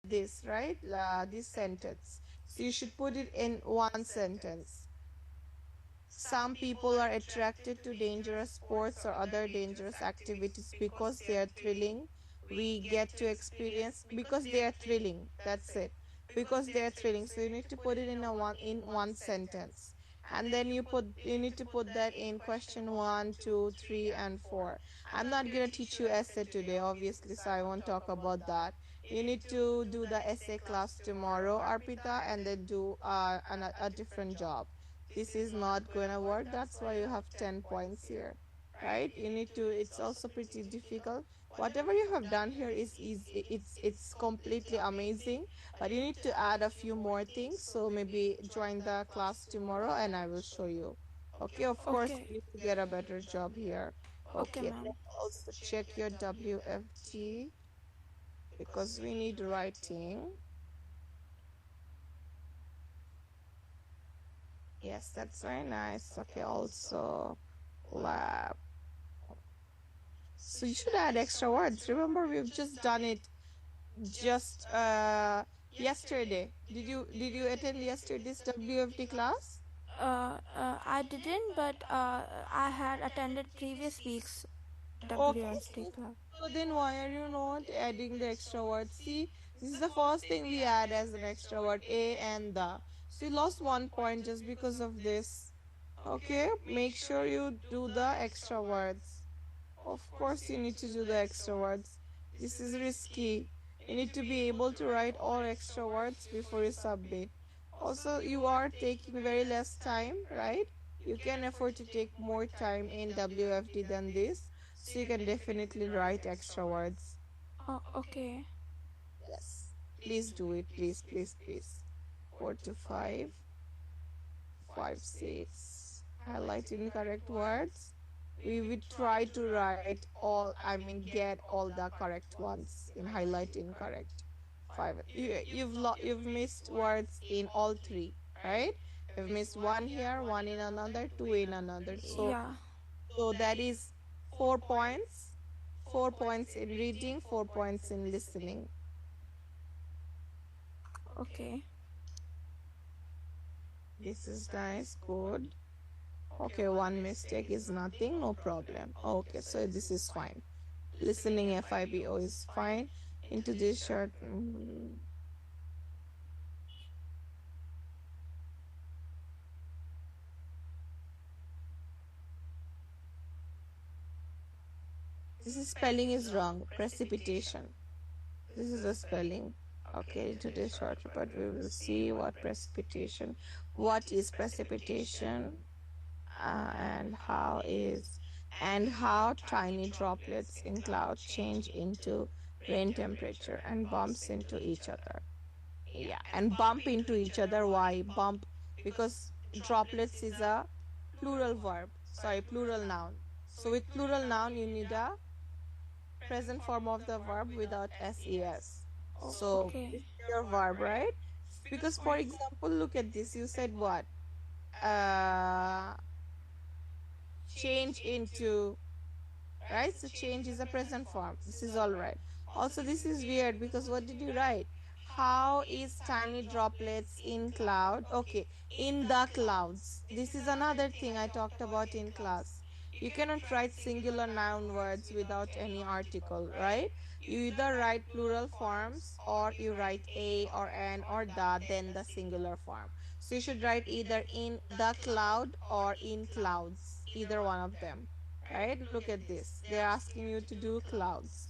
this, right? This sentence. So you should put it in one sentence. Some people are attracted to dangerous sports or other dangerous activities because they are thrilling. We get to experience because they are thrilling. That's it. Because they are thrilling. So you need to put it in one sentence. And then you need to put that in question one, two, three, and four. I'm not gonna teach you essay today, obviously, so I won't talk about that. You need to do the essay class tomorrow, Arpita, and then do a different job. This is not going to work. That's why you have 10 points here, right? You need to, it's also pretty difficult. Whatever you have done here is easy. It's completely amazing, but you need to add a few more things. So maybe join the class tomorrow and I will show you. Okay, of course, Okay. you need to get a better job here. Okay, Okay, ma'am. let's also check your WFT because we need writing. Yes, that's very nice. Okay, also lab. So you should add extra words. Remember, we've just done it just yesterday. Did you attend yesterday's WFT class? I didn't, but I had attended previous week's Okay, WST class. so then why are you not adding the extra word? See, this is the first thing we add as an extra word, a and the. So you lost 1 point just because of this. Okay, make sure you do the extra words. Of course, you need to do the extra words. This is risky. You need to be able to write all extra words before you submit. Also, you are taking very less time, right? You can afford to take more time in WFD than this, so you can definitely write extra words. Okay. Yes. Please do it, please, please, please. 4 to 5, 5, 6. Highlight incorrect words. We will try to write all, I mean, get all the correct ones in highlight incorrect. Five. You've missed words in all three, right? You've missed one here, one in another, two in another. So Yeah. that is 4 points. 4 points in reading, 4 points in listening. Okay. This is nice, good. Okay, one mistake is nothing, no problem. Okay, so this is fine. Listening FIBO is fine. Into this short. This is spelling is wrong. Precipitation. This is the spelling. Okay, today's short but we will see what precipitation. What is precipitation? And how tiny droplets in cloud change into rain temperature and bumps into each other. Yeah, and bump into each other. Why bump? Because droplets is a plural verb. Sorry, plural noun. So with plural noun, you need a present form of the verb without ses. So Okay. this is your verb, right? Because for example, look at this. You said what? Uh, change into, right? So change is a present form. This is all right. Also, this is weird because what did you write? How is tiny droplets in cloud? Okay, in the clouds. This is another thing I talked about in class. You cannot write singular noun words without any article, right? You either write plural forms or you write a or an or the, then the singular form. So you should write either in the cloud or in clouds, either one of them, right? Look at this. They're asking you to do clouds.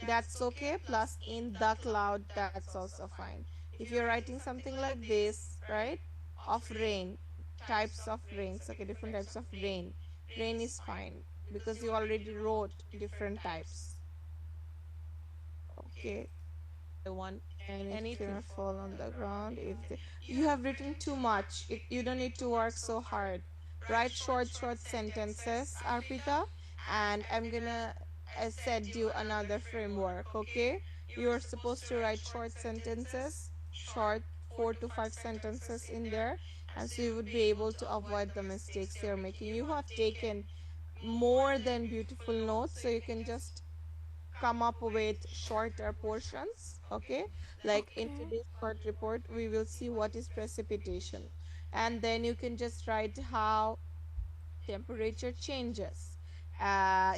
That's okay. Plus in the cloud, that's also fine. If you're writing something like this, right? Of rain, types of rains, okay, different types of rain. Rain is fine because you already wrote different types. Okay. I want anything fall on the ground. If you have written too much, you don't need to work so hard. Write short sentences, Arpita, and I'm gonna send you another framework. Okay, you're supposed to write short sentences, short 4 to 5 sentences in there, and so you would be able to avoid the mistakes you're making. You have taken more than beautiful notes, so you can just come up with shorter portions. Okay, like in Okay. today's short report we will see what is precipitation, and then you can just write how temperature changes.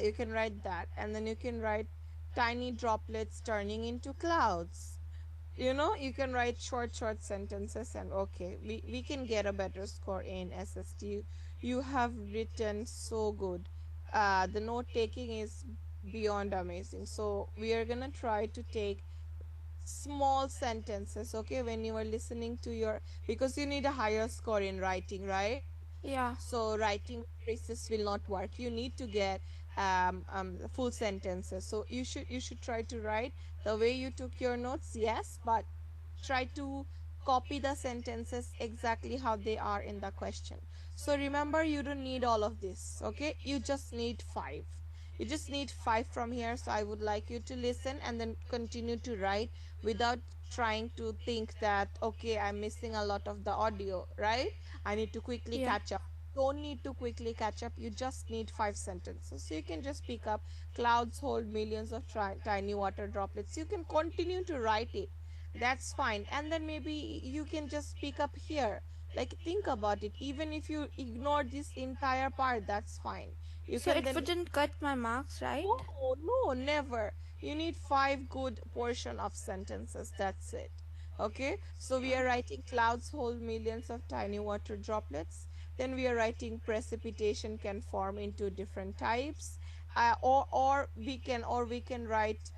You can write that, and then you can write tiny droplets turning into clouds. You can write short sentences, and okay, we can get a better score in SST. You have written so good. The note taking is beyond amazing. So we are gonna try to take small sentences, okay, when you are listening to your, because you need a higher score in writing, right? Yeah. So writing phrases will not work. You need to get full sentences. So you should try to write the way you took your notes, yes, but try to copy the sentences exactly how they are in the question. So remember, you don't need all of this, okay? You just need five. You just need five from here. So I would like you to listen and then continue to write without trying to think that, okay, I'm missing a lot of the audio, right? I need to quickly Yeah. catch up. Don't need to quickly catch up. You just need five sentences. So you can just pick up clouds hold millions of tiny water droplets. You can continue to write it. That's fine. And then maybe you can just pick up here. Like, think about it. Even if you ignore this entire part, that's fine. You So can it then, wouldn't cut my marks, right? no, never. You need five good portion of sentences. That's it. Okay. So we Yeah. are writing clouds hold millions of tiny water droplets. Then we are writing precipitation can form into different types. Or we can write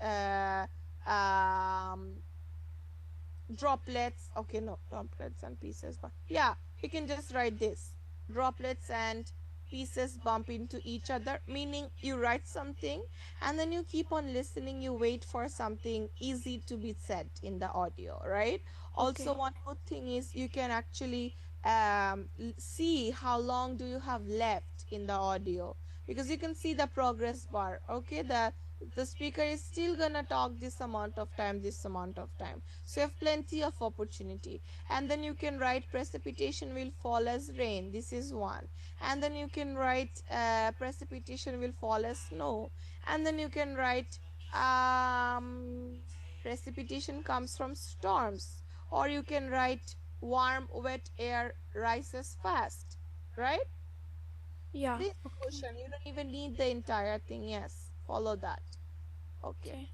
droplets. Okay, no, droplets and pieces, but yeah, we can just write this: droplets and pieces bump into each other, meaning you write something and then you keep on listening, you wait for something easy to be said in the audio, right? Also, Okay. one more thing is you can actually see how long do you have left in the audio, because you can see the progress bar. Okay, the speaker is still gonna talk this amount of time, this amount of time, so you have plenty of opportunity. And then you can write precipitation will fall as rain. This is one. And then you can write precipitation will fall as snow. And then you can write um, precipitation comes from storms. Or you can write warm, wet air rises fast. Right? Yeah. This Okay. portion, you don't even need the entire thing. Yes, follow that. Okay. Okay.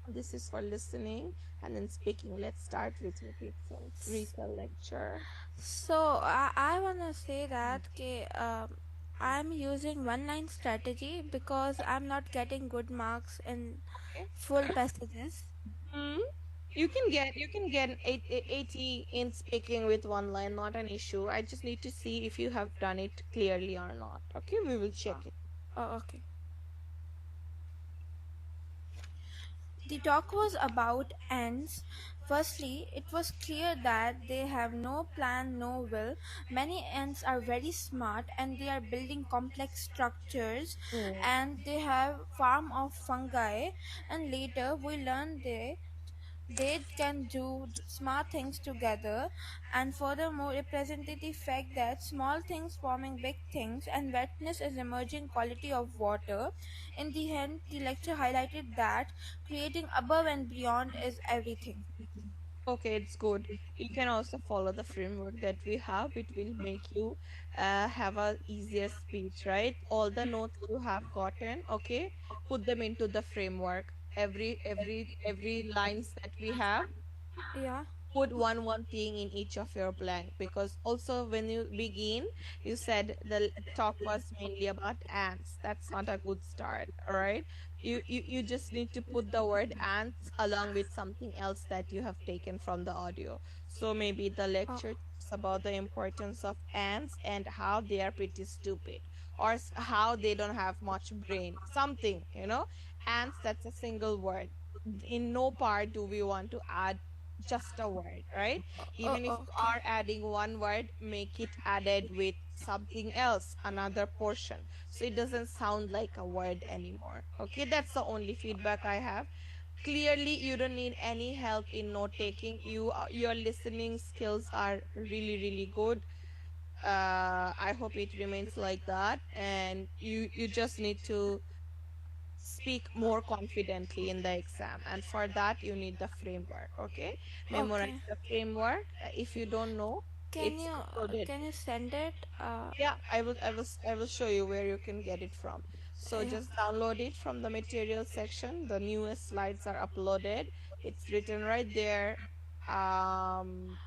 This is for listening and then speaking. Let's start with recall lecture. So I wanna say that I'm using one line strategy because I'm not getting good marks in Okay. full passages. Hmm. You can get an 80 in speaking with one line, not an issue. I just need to see if you have done it clearly or not. Okay, we will check it. Oh, okay. The talk was about ants. Firstly, it was clear that they have no plan, no will. Many ants are very smart and they are building complex structures Hmm. and they have farm of fungi, and later we learned they can do smart things together, and furthermore represented the fact that small things forming big things and wetness is emerging quality of water. In the end, the lecture highlighted that creating above and beyond is everything. Okay, it's good. You can also follow the framework that we have. It will make you have a easier speech, right? All the notes you have gotten, okay, put them into the framework. Every lines that we have, Yeah. put one thing in each of your blank, because also when you begin you said the talk was mainly about ants. That's not a good start. All right, you just need to put the word ants along with something else that you have taken from the audio. So maybe the Oh, lecture talks about the importance of ants and how they are pretty stupid, or how they don't have much brain, something, ants. That's a single word. In no part do we want to add just a word, right? Even if you okay. are adding one word, make it added with something else, another portion, so it doesn't sound like a word anymore. Okay, that's the only feedback I have. Clearly, you don't need any help in note taking. Your listening skills are really, really good. I hope it remains like that, and you just need to speak more confidently in the exam. And for that, you need the framework. Okay, memorize Okay. the framework. If you don't know, it's uploaded. Can you send it? Yeah, I will show you where you can get it from. So Yeah. just download it from the material section. The newest slides are uploaded. It's written right there. Um,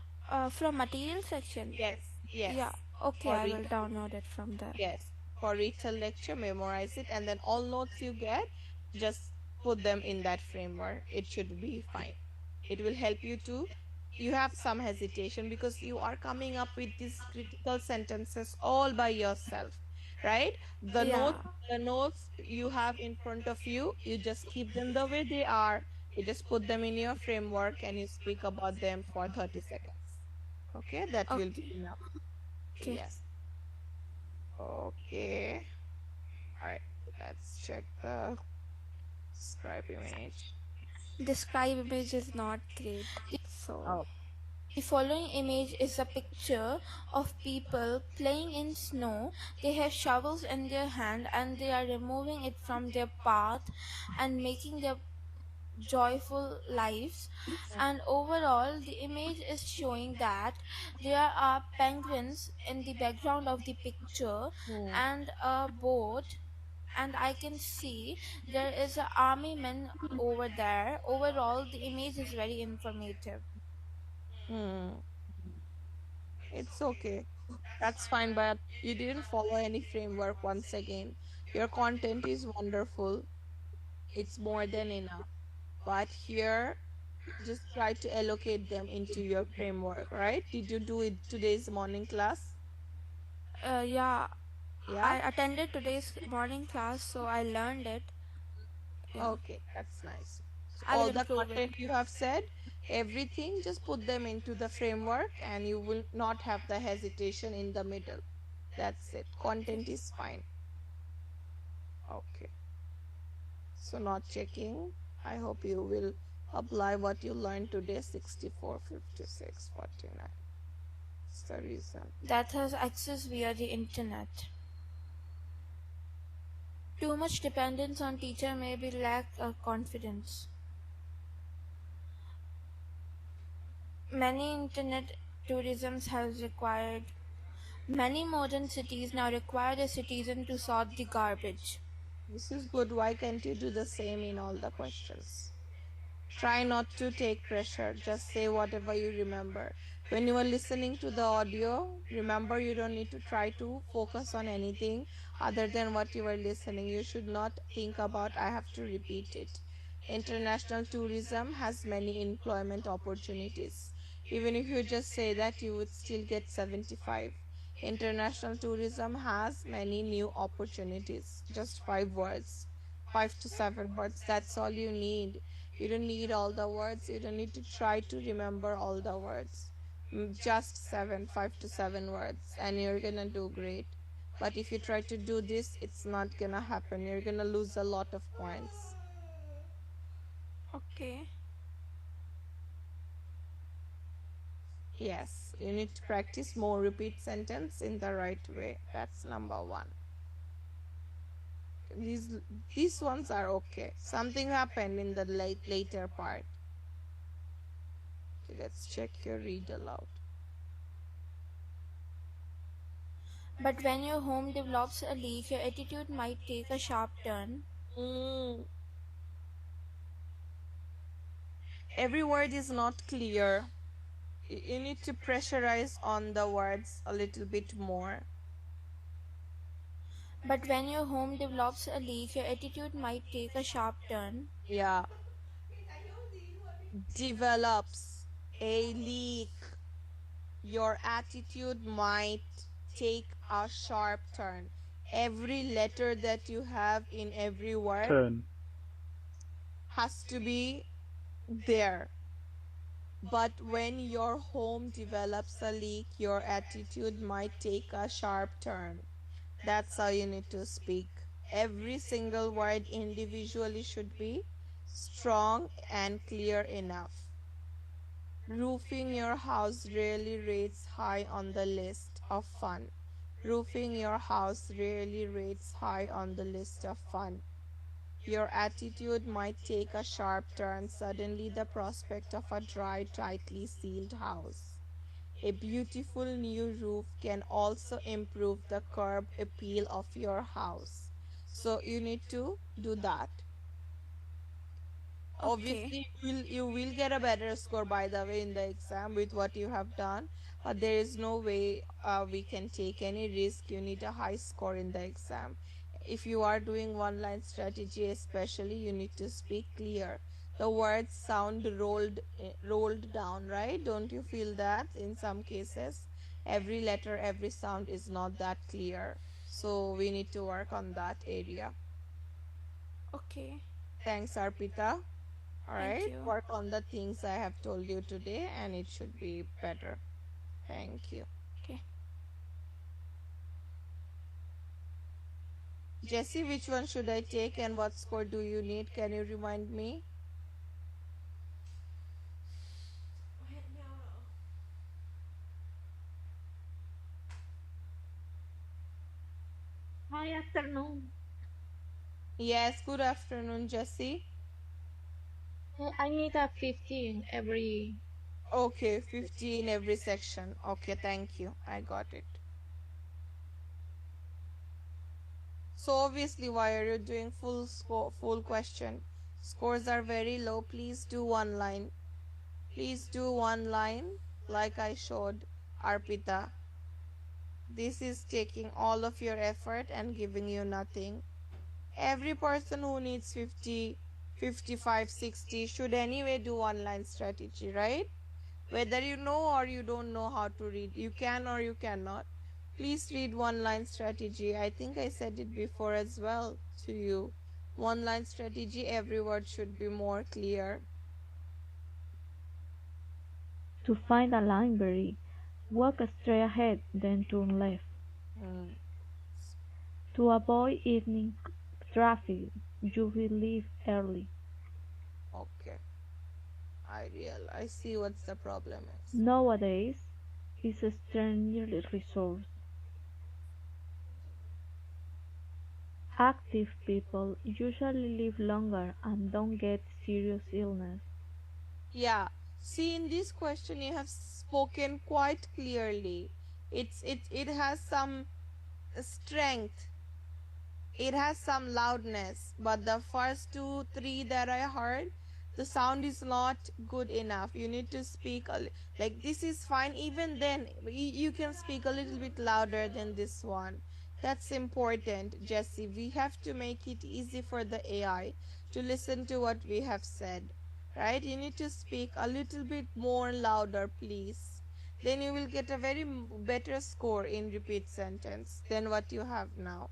From material section. yes, Yeah. yes. Okay, For I will retail, download it from there. yes. For retail lecture, memorize it, and then all notes you get, just put them in that framework. It should be fine. It will help you to. You have some hesitation because you are coming up with these critical sentences all by yourself, right? the Yeah. notes the notes you have in front of you, you just keep them the way they are. You just put them in your framework and you speak about them for 30 seconds. Okay, that will be Okay. enough. Okay. Yes. Okay. All right, let's check the scribe image. Describe image is not great. So Oh. the following image is a picture of people playing in snow. They have shovels in their hand and they are removing it from their path and making their joyful lives. And overall, the image is showing that there are penguins in the background of the picture Hmm. and a boat, and I can see there is an army man over there. Overall, the image is very informative. Hmm. It's okay. That's fine, but you didn't follow any framework once again. Your content is wonderful. It's more than enough. But here, just try to allocate them into your framework, right? Did you do it today's morning class? Yeah, Yeah? I attended today's morning class, so I learned it. Yeah, Okay, that's nice. So I will all the improve it. content you have said, everything, just put them into the framework and you will not have the hesitation in the middle. That's it. Okay. Content is fine. Okay. So not checking. I hope you will apply what you learned today, 64, 56, 49. That's the reason. That has access via the internet. Too much dependence on teacher may be lack of confidence. Many internet tourisms has required Many modern cities now require the citizen to sort the garbage. This is good. Why can't you do the same in all the questions? Try not to take pressure. Just say whatever you remember. When you are listening to the audio, remember you don't need to try to focus on anything other than what you are listening. You should not think about, I have to repeat it. International tourism has many employment opportunities. Even if you just say that, you would still get 75. International tourism has many new opportunities. Just 5 words, 5 to 7 words. That's all you need. You don't need all the words. You don't need to try to remember all the words. Just 5 to 7 words, and you're gonna do great. But if you try to do this, it's not gonna happen. You're gonna lose a lot of points. Okay. Yes, you need to practice more repeat sentence in the right way. That's number one. These these ones are okay. Something happened in the later part. Okay, let's check your read aloud. But when your home develops a leak, your attitude might take a sharp turn. Mm, every word is not clear. You need to pressurize on the words a little bit more. But when your home develops a leak, your attitude might take a sharp turn. Yeah, develops a leak. Your attitude might take a sharp turn. Every letter that you have in every word Turn. has to be there. But when your home develops a leak, your attitude might take a sharp turn. That's how you need to speak. Every single word individually should be strong and clear enough. Roofing your house really rates high on the list of fun. Roofing your house really rates high on the list of fun. Your attitude might take a sharp turn. Suddenly, the prospect of a dry, tightly sealed house. A beautiful new roof can also improve the curb appeal of your house. So you need to do that. Okay. Obviously, you will get a better score, by the way, in the exam with what you have done, but there is no way we can take any risk. You need a high score in the exam. If you are doing one line strategy, especially, you need to speak clear. The words sound rolled down, right? Don't you feel that in some cases every letter, every sound is not that clear? So we need to work on that area. Okay. Thanks, Arpita. All Thank right, you. work on the things I have told you today and it should be better. Thank you. Okay. Jesse, which one should I take and what score do you need? Can you remind me? Hi, afternoon. Yes, good afternoon, Jesse. I need a 15 every. Okay, 50 in every section. Okay, thank you. I got it. So obviously, why are you doing full score, full question? Scores are very low. Please do one line. Please do one line like I showed Arpita. This is taking all of your effort and giving you nothing. Every person who needs 50, 55, 60 should anyway do online strategy, right? Whether you know or you don't know how to read, you can or you cannot. Please read one line strategy. I think I said it before as well to you. One line strategy, every word should be more clear. To find a library, walk straight ahead, then turn left. Hmm. To avoid evening traffic, you will leave early. Okay. I see what's the problem is. Nowadays, it's a stranger resource. Active people usually live longer and don't get serious illness. Yeah. See, in this question you have spoken quite clearly. It has some strength, it has some loudness, but the first two, three that I heard, the sound is not good enough. You need to speak like this is fine. Even then, you can speak a little bit louder than this one. That's important, Jesse. We have to make it easy for the AI to listen to what we have said, right? You need to speak a little bit more louder, please. Then you will get a very better score in repeat sentence than what you have now.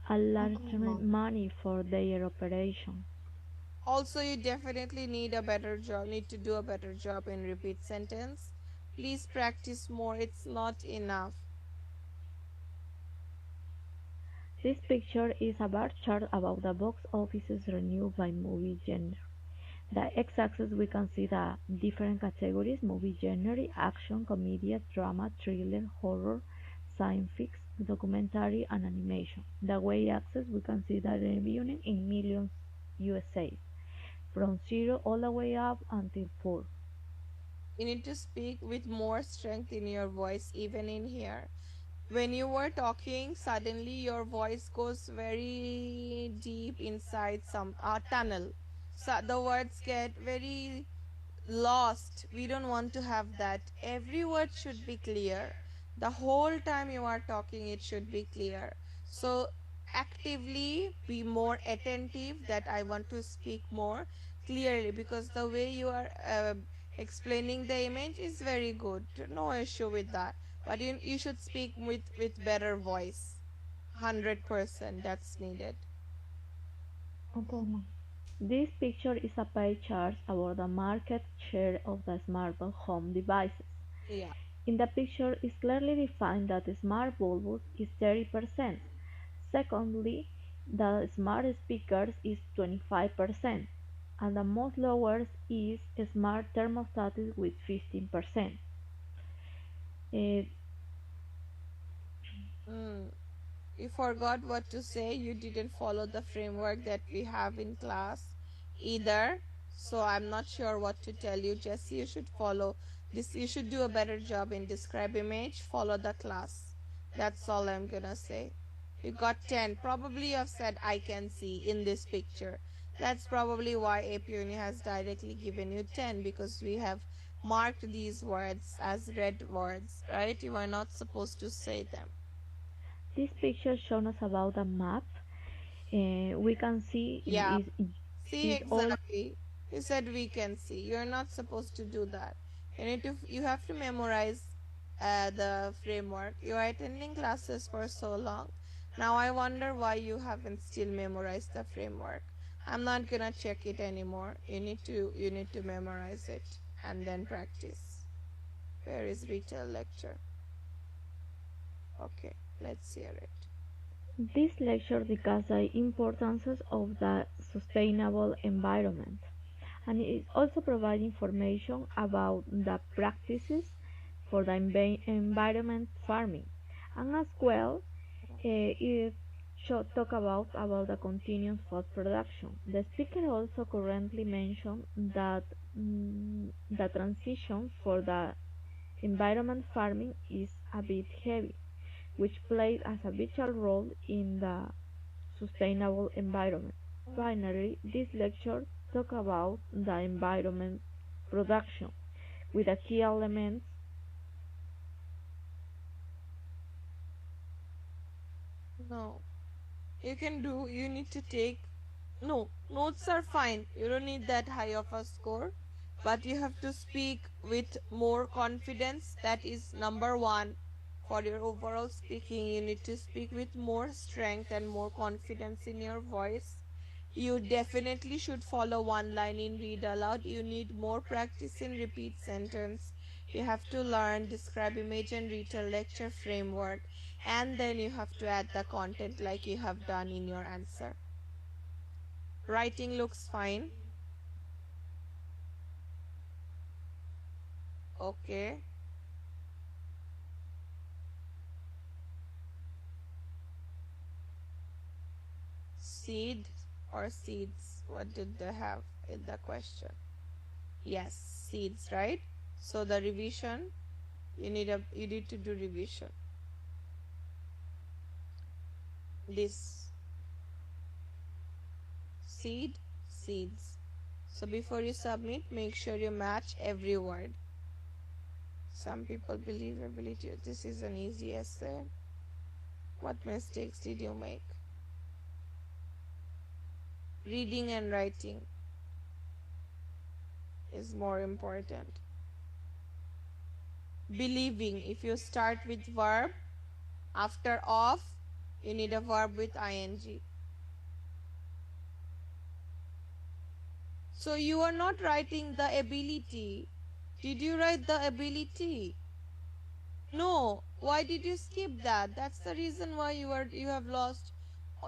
A large Okay, ma'am. money for their operation. Also, you definitely need to do a better job in repeat sentence. Please practice more, it's not enough. This picture is a bar chart about the box office's renewed by movie genre. The x-axis we can see the different categories: movie genre, action, comedy, drama, thriller, horror, science fiction, documentary, and animation. The y-axis we can see the revenue in millions USA, from 0 all the way up until 4. You need to speak with more strength in your voice, even in here. When you were talking, suddenly your voice goes very deep inside some tunnel. So the words get very lost. We don't want to have that. Every word should be clear. The whole time you are talking, it should be clear. So, actively be more attentive that I want to speak more clearly, because the way you are explaining the image is very good. No issue with that. But you should speak with better voice. 100% that's needed. Okay, ma'am. This picture is a pie chart about the market share of the smart home devices. Yeah. In the picture, it's clearly defined that the smart bulbs is 30%. Secondly, the smart speakers is 25%, and the most lowest is smart thermostats with 15%. Eh, Mm. You forgot what to say. You didn't follow the framework that we have in class either. So I'm not sure what to tell you. Jessie, you should follow this. You should do a better job in describe image. Follow the class. That's all I'm gonna say. You got 10. Probably you have said I can see in this picture. That's probably why AP Uni has directly given you 10, because we have marked these words as red words, right? You are not supposed to say them. This picture shows us about a map. We can see Yeah. See, is all. exactly. You said we can see. You're not supposed to do that. You have to memorize the framework. You are attending classes for so long. Now I wonder why you haven't still memorized the framework. I'm not gonna check it anymore. You need to memorize it and then practice. Where is retail lecture? Okay, let's hear it. This lecture discusses the importance of the sustainable environment, and it also provides information about the practices for the environment farming, and as well it should talk about the continuous food production. The speaker also currently mentioned that the transition for the environment farming is a bit heavy, which plays as a vital role in the sustainable environment. Finally, this lecture talks about the environment production with the key elements. No. You need to take. No, notes are fine. You don't need that high of a score. But you have to speak with more confidence. That is number one. For your overall speaking, you need to speak with more strength and more confidence in your voice. You definitely should follow one line in read aloud. You need more practice in repeat sentence. You have to learn describe image and retail lecture framework, and then you have to add the content like you have done in your answer. Writing looks fine. Okay. Seed or seeds? What did they have in the question? Yes, seeds, right? So the revision, you need to do revision. This seed, seeds. So before you submit, make sure you match every word. Some people believe ability. This is an easy essay. What mistakes did you make? Reading and writing is more important. Believing, if you start with verb, after of, you need a verb with ing. So you are not writing the ability. Did you write the ability? No. Why did you skip that? That's the reason why you have lost.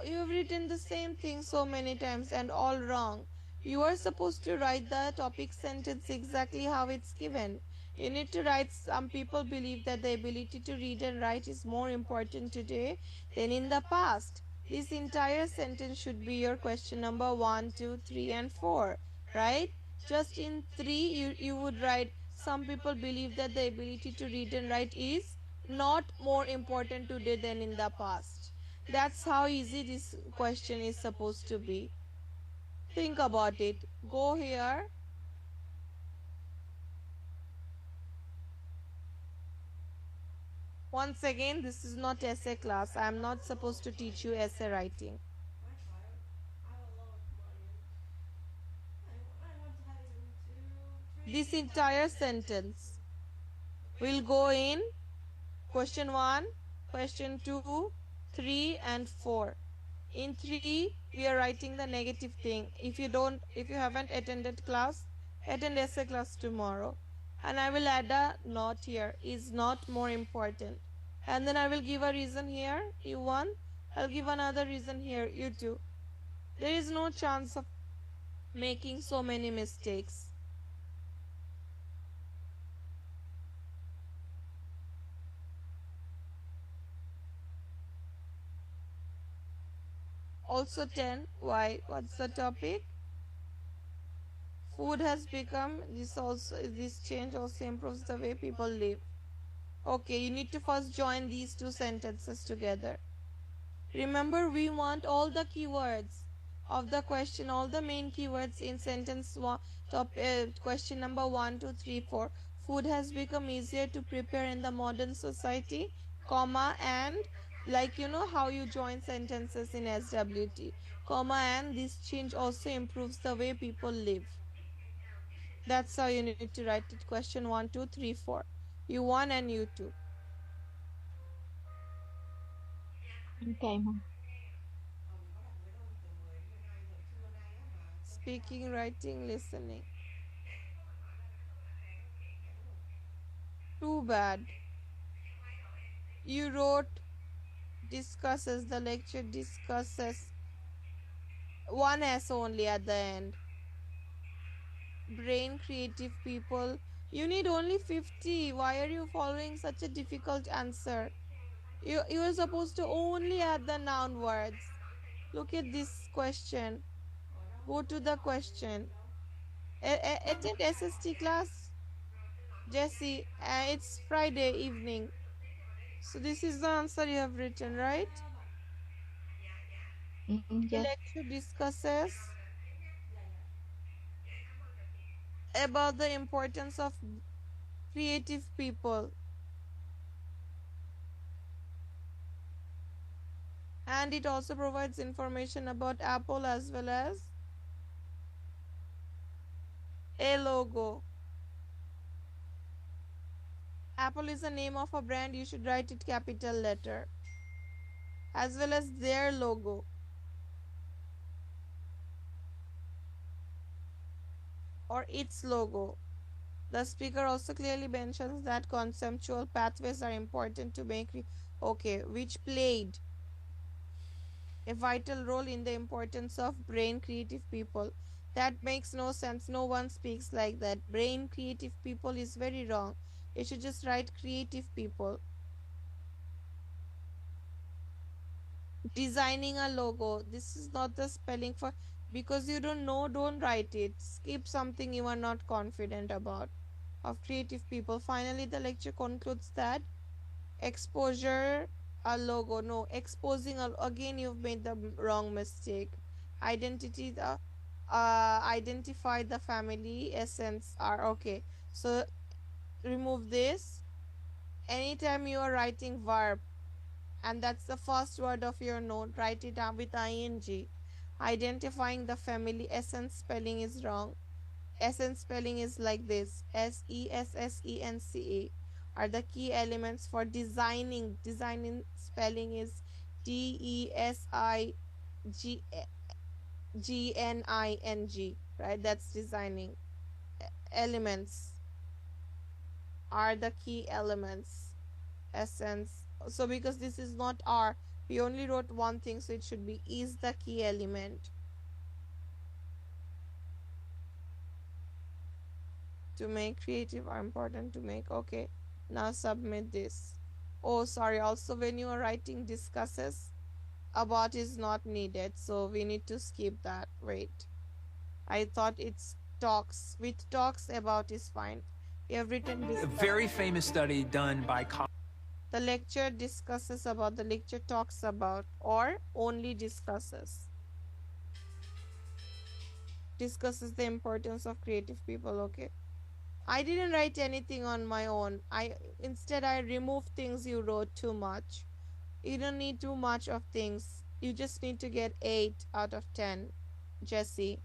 You have written the same thing so many times and all wrong. You are supposed to write the topic sentence exactly how it's given. You need to write. Some people believe that the ability to read and write is more important today than in the past. This entire sentence should be your question number 1, 2, 3, and 4, right? Just in 3, you would write. Some people believe that the ability to read and write is not more important today than in the past. That's how easy this question is supposed to be. Think about it. Go here. Once again, this is not essay class. I am not supposed to teach you essay writing. This entire sentence will go in question 1, question 2, 3, and 4. In 3, we are writing the negative thing. If you haven't attended class, attend essay class tomorrow. And I will add a note here, is not more important. And then I will give a reason here, you one. I'll give another reason here, you two. There is no chance of making so many mistakes. Also 10. Why? What's the topic? Food has become this change also improves the way people live. Okay, you need to first join these two sentences together. Remember, we want all the keywords of the question, all the main keywords in sentence one, question number 1, 2, 3, 4. Food has become easier to prepare in the modern society, comma, and like you know how you join sentences in SWT, comma, and this change also improves the way people live. That's how you need to write it. Question 1, 2, 3, 4. You 1 and you 2. Okay, mom. Speaking, writing, listening. Too bad. You wrote discusses, the lecture discusses. One S only at the end. Brain creative people. You need only 50. Why are you following such a difficult answer? You are supposed to only add the noun words. Look at this question. Go to the question. Attend SST class, Jesse. It's Friday evening. So this is the answer you have written, right? The Yes. lecture discusses about the importance of creative people, and it also provides information about Apple as well as a logo. Apple is the name of a brand, you should write it capital letter, as well as their logo. Or its logo. The speaker also clearly mentions that conceptual pathways are important to make okay, which played a vital role in the importance of brain creative people. That makes no sense. No one speaks like that. Brain creative people is very wrong. You should just write creative people. Designing a logo. This is not the spelling for, because you don't know, don't write it. Skip something you are not confident about. Of creative people. Finally, the lecture concludes that exposure a logo. No, exposing again you've made the wrong mistake. Identity the identify the family essence are okay. So remove this. Anytime you are writing verb and that's the first word of your note, write it down with ing. Identifying the family essence spelling is wrong. Essence spelling is like this: SESSENCE are the key elements for designing. Designing spelling is DESIGNING, right? That's designing. Elements are the key elements. Essence. So because this is not R, we only wrote one thing, so it should be is the key element. To make creative are important to make. Okay, now submit this. Oh, sorry. Also, when you are writing discusses, about is not needed, so we need to skip that. Wait, I thought it's talks. With talks, about is fine. You have written A discuss. very famous study done by The lecture discusses about, the lecture talks about, or only discusses. Discusses the importance of creative people. Okay, I didn't write anything on my own. Instead I removed things you wrote too much. You don't need too much of things. You just need to get 8 out of 10. Jesse.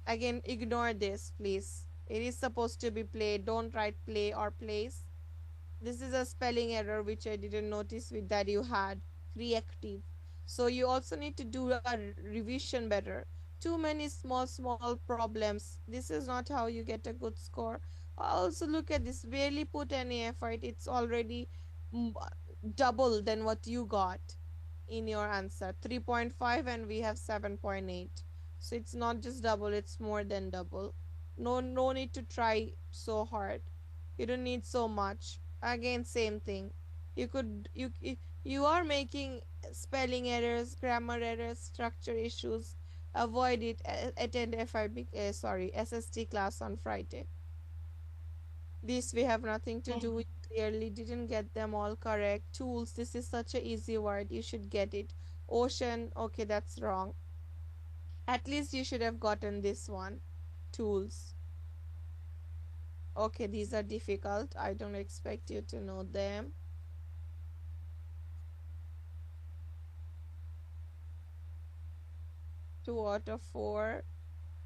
Again, ignore this, please. It is supposed to be play. Don't write play or place. This is a spelling error which I didn't notice with that you had. Reactive. So you also need to do a revision better. Too many small problems. This is not how you get a good score. Also look at this. Barely put any effort. It's already double than what you got in your answer. 3.5 and we have 7.8. So it's not just double, it's more than double. No need to try so hard. You don't need so much. Again, same thing. You could You are making spelling errors, grammar errors, structure issues. Avoid it. Attend FIB, sorry, SST class on Friday. This we have nothing to Okay. do with. Clearly didn't get them all correct. Tools, this is such a easy word. You should get it. Ocean, okay, that's wrong. At least you should have gotten this one. Tools. Okay, these are difficult. I don't expect you to know them. Two out of four,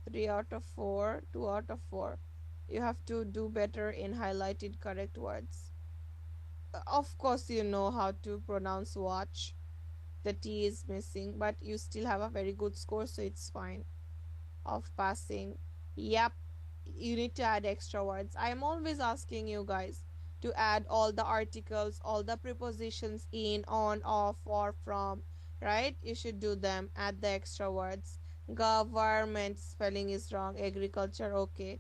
three out of four, two out of four. You have to do better in highlighted correct words. Of course, you know how to pronounce watch. The T is missing, but you still have a very good score, so it's fine. Of passing. Yep, you need to add extra words. I am always asking you guys to add all the articles, all the prepositions in, on, off, or from, right? You should do them. Add the extra words. Government spelling is wrong. Agriculture, okay.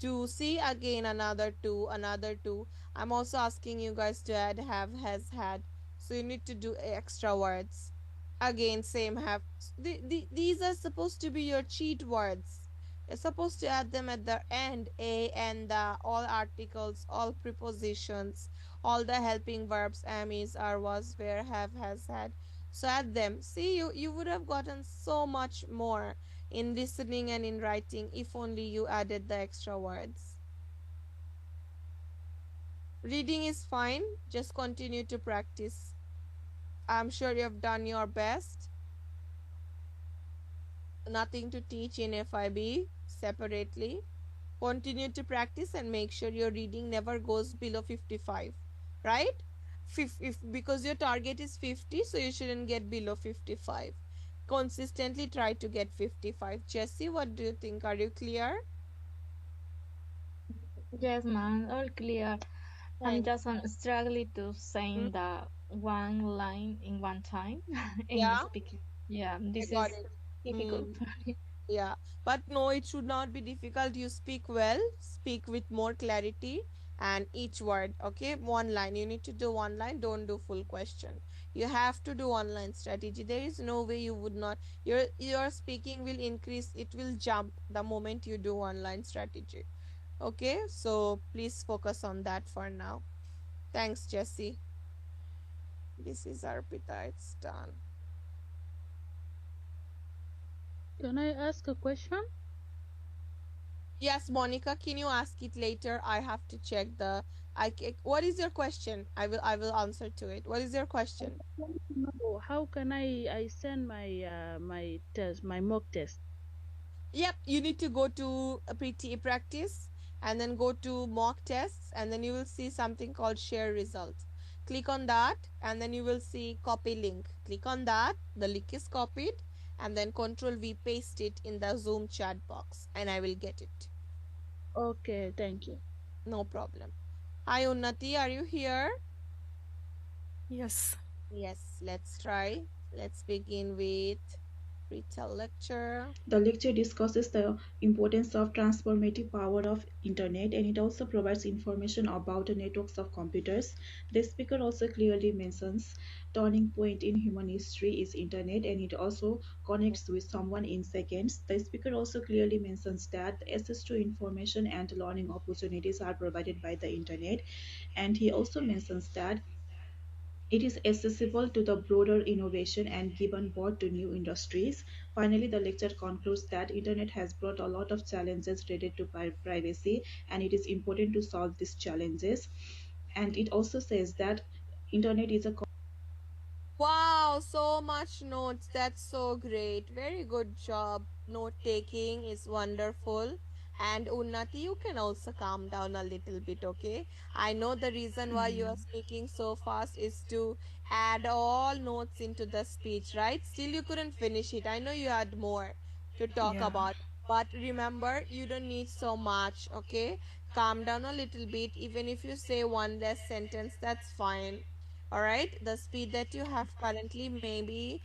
To see again, another two, another two. I'm also asking you guys to add have, has, had. So you need to do extra words. Again, same have. These are supposed to be your cheat words. You're supposed to add them at the end. A and the, all articles, all prepositions, all the helping verbs, am, is, are, was, were, have, has, had. So add them. See, you would have gotten so much more in listening and in writing if only you added the extra words. Reading is fine. Just continue to practice. I'm sure you have done your best. Nothing to teach in FIB separately. Continue to practice and make sure your reading never goes below 55, right? If because your target is 50, so you shouldn't get below 55. Consistently try to get 55. Jesse, what do you think? Are you clear? Yes, ma'am, all clear. I'm Thanks. just struggling to Hmm? saying the one line in one time in Yeah, speaking. Yeah, I this got is it. difficult Hmm. for me. Yeah, but no, it should not be difficult. You speak well, speak with more clarity, and each word, okay? One line. You need to do one line, don't do full question. You have to do online strategy. There is no way you would not. Your speaking will increase, it will jump the moment you do online strategy. Okay? So please focus on that for now. Thanks, Jesse. This is Arpita. It's done. Can I ask a question? Yes, Monica, can you ask it later? I have to check the what is your question? I will answer to it. What is your question? No, how can I send my my test, my mock test? Yep, you need to go to a PT practice and then go to mock tests and then you will see something called share results. Click on that and then you will see copy link. Click on that, the link is copied and then control V paste it in the Zoom chat box and I will get it. Okay, thank you. No problem. Hi Unnati, are you here? Yes. Yes, let's try. Let's begin with retail lecture. The lecture discusses the importance of transformative power of internet and it also provides information about the networks of computers. The speaker also clearly mentions turning point in human history is internet and it also connects with someone in seconds. The speaker also clearly mentions that access to information and learning opportunities are provided by the internet and he also mentions that it is accessible to the broader innovation and given birth to new industries. Finally, the lecture concludes that internet has brought a lot of challenges related to privacy and it is important to solve these challenges. And it also says that internet is a Wow, so much notes. That's so great. Very good job. Note taking is wonderful. And Unnati, you can also calm down a little bit, okay? I know the reason why you are speaking so fast is to add all notes into the speech, right? Still, you couldn't finish it. I know you had more to talk Yeah. about. But remember, you don't need so much, okay? Calm down a little bit. Even if you say one less sentence, that's fine. All right, the speed that you have currently, maybe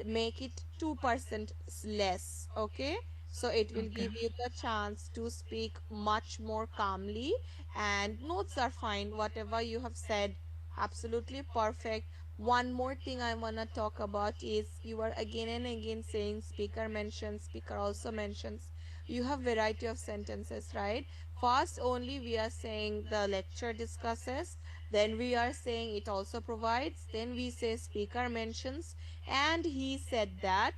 make it 2% less. Okay, so it will Okay. give you the chance to speak much more calmly, and notes are fine. Whatever you have said, absolutely perfect. One more thing I want to talk about is you are again and again saying speaker mentions, speaker also mentions. You have variety of sentences, right? First only we are saying the lecture discusses, then we are saying it also provides, then we say speaker mentions, and he said that.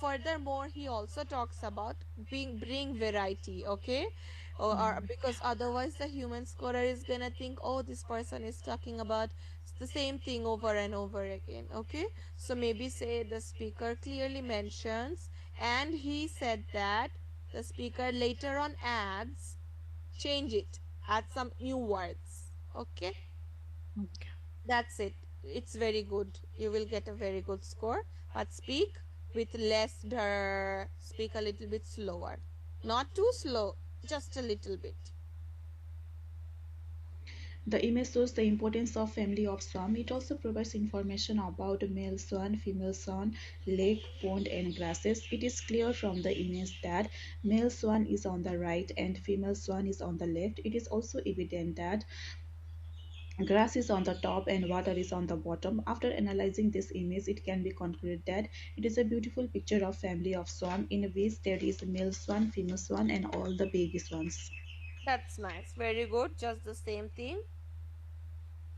Furthermore, he also talks about being bring variety, okay? Or because otherwise the human scholar is gonna think, oh, this person is talking about the same thing over and over again, okay? So maybe say the speaker clearly mentions, and he said that. The speaker later on adds, change it, add some new words, okay? Okay. That's it. It's very good. You will get a very good score. But speak with less speak a little bit slower. Not too slow, just a little bit. The image shows the importance of family of swan. It also provides information about male swan, female swan, lake, pond, and grasses. It is clear from the image that male swan is on the right and female swan is on the left. It is also evident that grass is on the top and water is on the bottom. After analyzing this image, it can be concluded that it is a beautiful picture of family of swan in which there is male swan, female swan, and all the baby swans. That's nice. Very good. Just the same thing.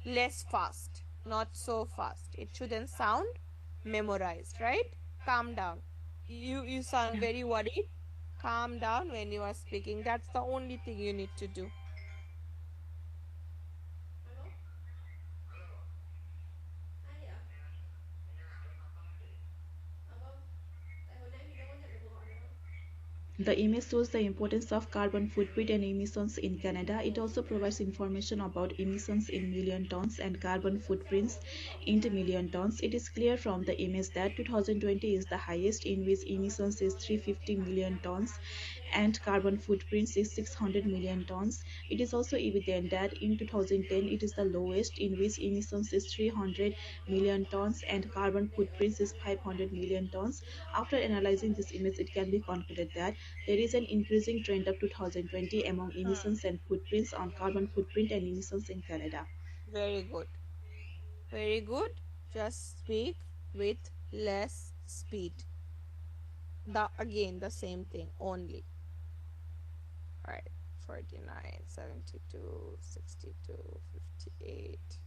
Less fast. Not so fast. It shouldn't sound memorized, right? Calm down. You sound very worried. Calm down when you are speaking. That's the only thing you need to do. The image shows the importance of carbon footprint and emissions in Canada. It also provides information about emissions in million tons and carbon footprints into million tons. It is clear from the image that 2020 is the highest, in which emissions is 350 million tons and carbon footprints is 600 million tons. It is also evident that in 2010 it is the lowest, in which emissions is 300 million tons and carbon footprints is 500 million tons. After analyzing this image, it can be concluded that there is an increasing trend of 2020 among emissions and footprints on carbon footprint and emissions in Canada. Very good. Very good. Just speak with less speed. The again the same thing only. Right. 49, 72, 62, 58.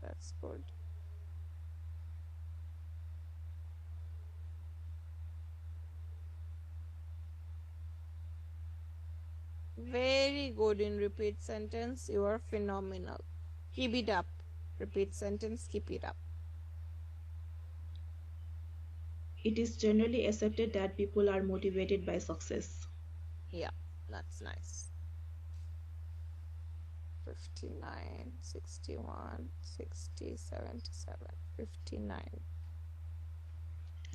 That's good. Very good in repeat sentence. You are phenomenal. Keep it up. Repeat sentence, keep it up. It is generally accepted that people are motivated by success. Yeah, that's nice. 59, 61, 60, 77, 59.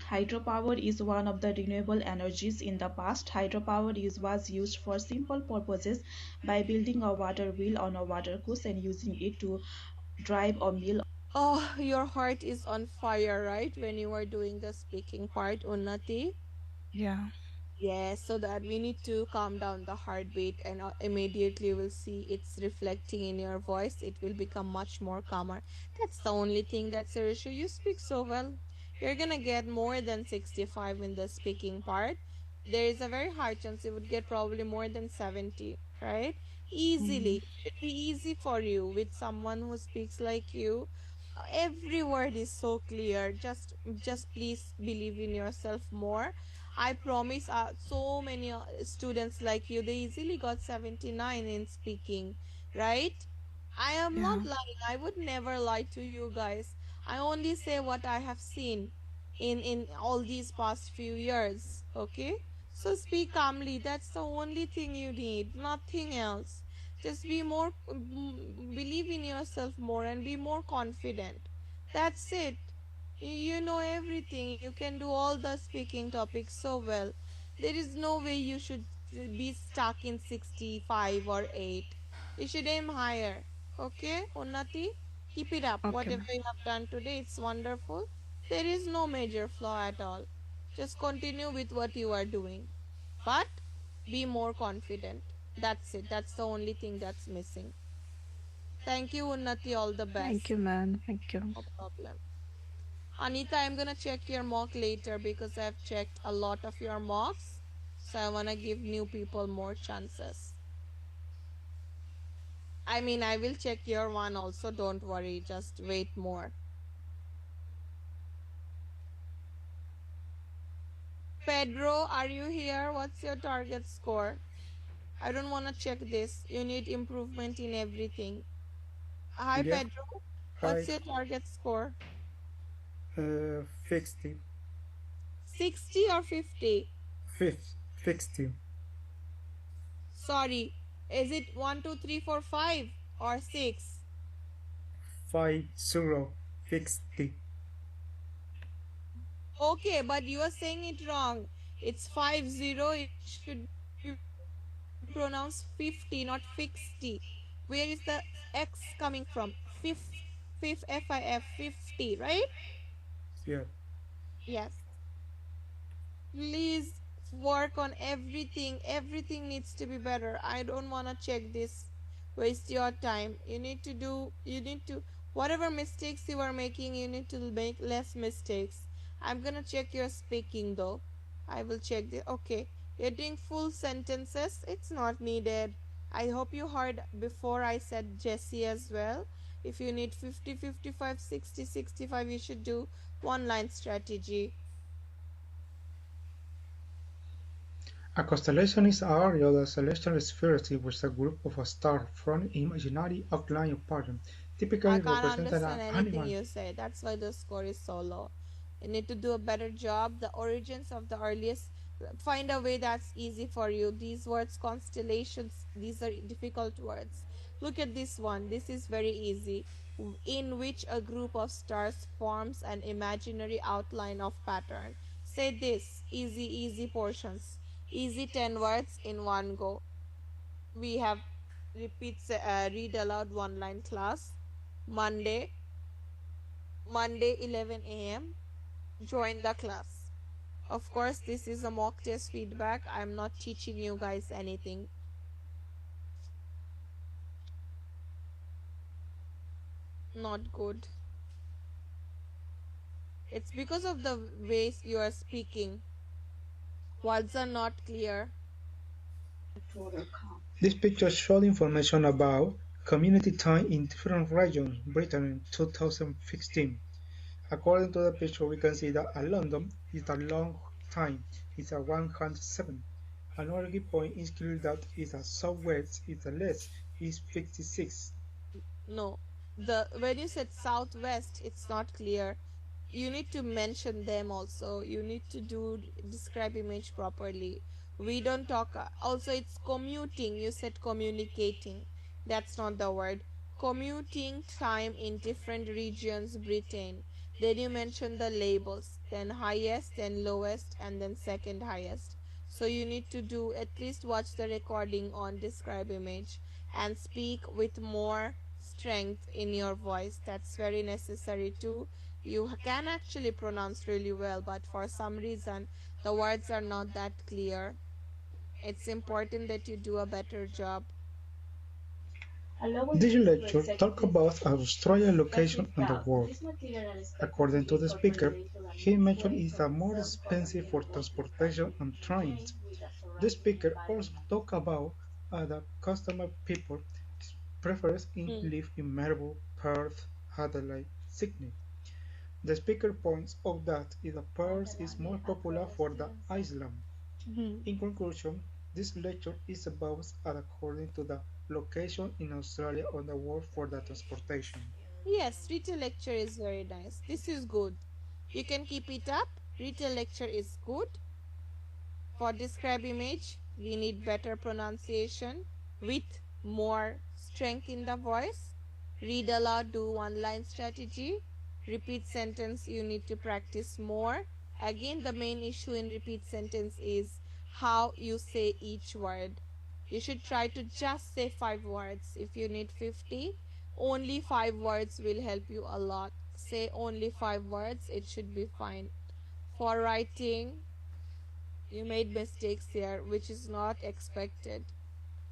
Hydropower is one of the renewable energies. In the past, was used for simple purposes by building a water wheel on a watercourse and using it to drive a mill. Oh, your heart is on fire, right? When you are doing the speaking part, Unnati. Yeah. Yes, so that we need to calm down the heartbeat, and immediately we'll see it's reflecting in your voice. It will become much more calmer. That's the only thing that's your issue. You speak so well. You're gonna get more than 65 in the speaking part. There is a very high chance you would get probably more than 70, right? Mhm. Easily. It should be easy for you with someone who speaks like you. Every word is so clear. Just please believe in yourself more. I promise, so many students like you, they easily got 79 in speaking, right? I am not Yeah. lying. I would never lie to you guys. I only say what I have seen in all these past few years, okay? So speak calmly. That's the only thing you need, nothing else. Just be more, believe in yourself more and be more confident. That's it. You know everything. You can do all the speaking topics so well. There is no way you should be stuck in 65 or 8. You should aim higher. Okay, Unnati? Keep it up. Okay, Whatever ma'am. you have done today, it's wonderful. There is no major flaw at all. Just continue with what you are doing. But be more confident. That's it. That's the only thing that's missing. Thank you, Unnati. All the Thank best. you, man. Thank you. No problem. Anita, I'm gonna check your mock later because I've checked a lot of your mocks. So I wanna give new people more chances. I mean, I will check your one also. Don't worry. Just wait more. Pedro, are you here? What's your target score? I don't want to check this. You need improvement in everything. Hi, Yeah, Pedro. What's hi, your target score? 60, 60 or 50? 60, Sorry. Is it 1, 2, 3, 4, 5 or 6? 50, 60. Okay, but you are saying it wrong. It's 50. It should be pronounced 50, not 60. Where is the X coming from? Fifth, F-I-F, 50, right? Yeah. Yes. Please work on everything. Everything needs to be better. I don't want to check this. Waste your time. You need to, whatever mistakes you are making, you need to make less mistakes. I'm gonna check your speaking though. I will check the, okay. You're doing full sentences. It's not needed. I hope you heard before I said Jesse as well. If you need 50, 55, 60, 65, you should do one line strategy. A constellation is an area of the celestial spheres in which a group of stars from imaginary outline of pattern, typically I can't represent an understand anything animal. you say. That's why the score is so low. You need to do a better job. The origins of the earliest, find a way that's easy for you. These words, constellations, these are difficult words. Look at this one. This is very easy. In which a group of stars forms an imaginary outline of pattern. Say this. Easy, easy portions. Easy 10 words in one go. We have read aloud one line class. Monday 11 a.m. Join the class. Of course, this is a mock test feedback. I'm not teaching you guys anything. Not good. It's because of the ways you are speaking. Words are not clear. This picture shows information about community time in different regions, Britain in 2015. According to the picture, we can see that London is a long time, it's a 107. Another key point is clear that it's a southwest, it's a less, is 56. No, when you said southwest, it's not clear. You need to mention them also. You need to describe image properly. We don't talk. Also, it's commuting. You said communicating. That's not the word. Commuting time in different regions, Britain. Then you mention the labels. Then highest, then lowest, and then second highest. So you need to do at least watch the recording on describe image and speak with more strength in your voice. That's very necessary too. You can actually pronounce really well, but for some reason the words are not that clear. It's important that you do a better job. This lecture talks about Australia's location on the world. According to the speaker, he mentioned it's more expensive for transportation and trains. The speaker also talked about the customer people preference in live in Melbourne, Perth, Adelaide, Sydney. The speaker points out that Perth is more popular for the island. In conclusion, this lecture is about according to the location in Australia on the world for the transportation. Yes, retail lecture is very nice. This is good. You can keep it up. Retail lecture is good. For describe image, we need better pronunciation with more strength in the voice. Read aloud, do one line strategy. Repeat sentence, you need to practice more. Again, the main issue in repeat sentence is how you say each word. You should try to just say 5 words. If you need 50, only 5 words will help you a lot. Say only 5 words, it should be fine. For writing, you made mistakes here, which is not expected.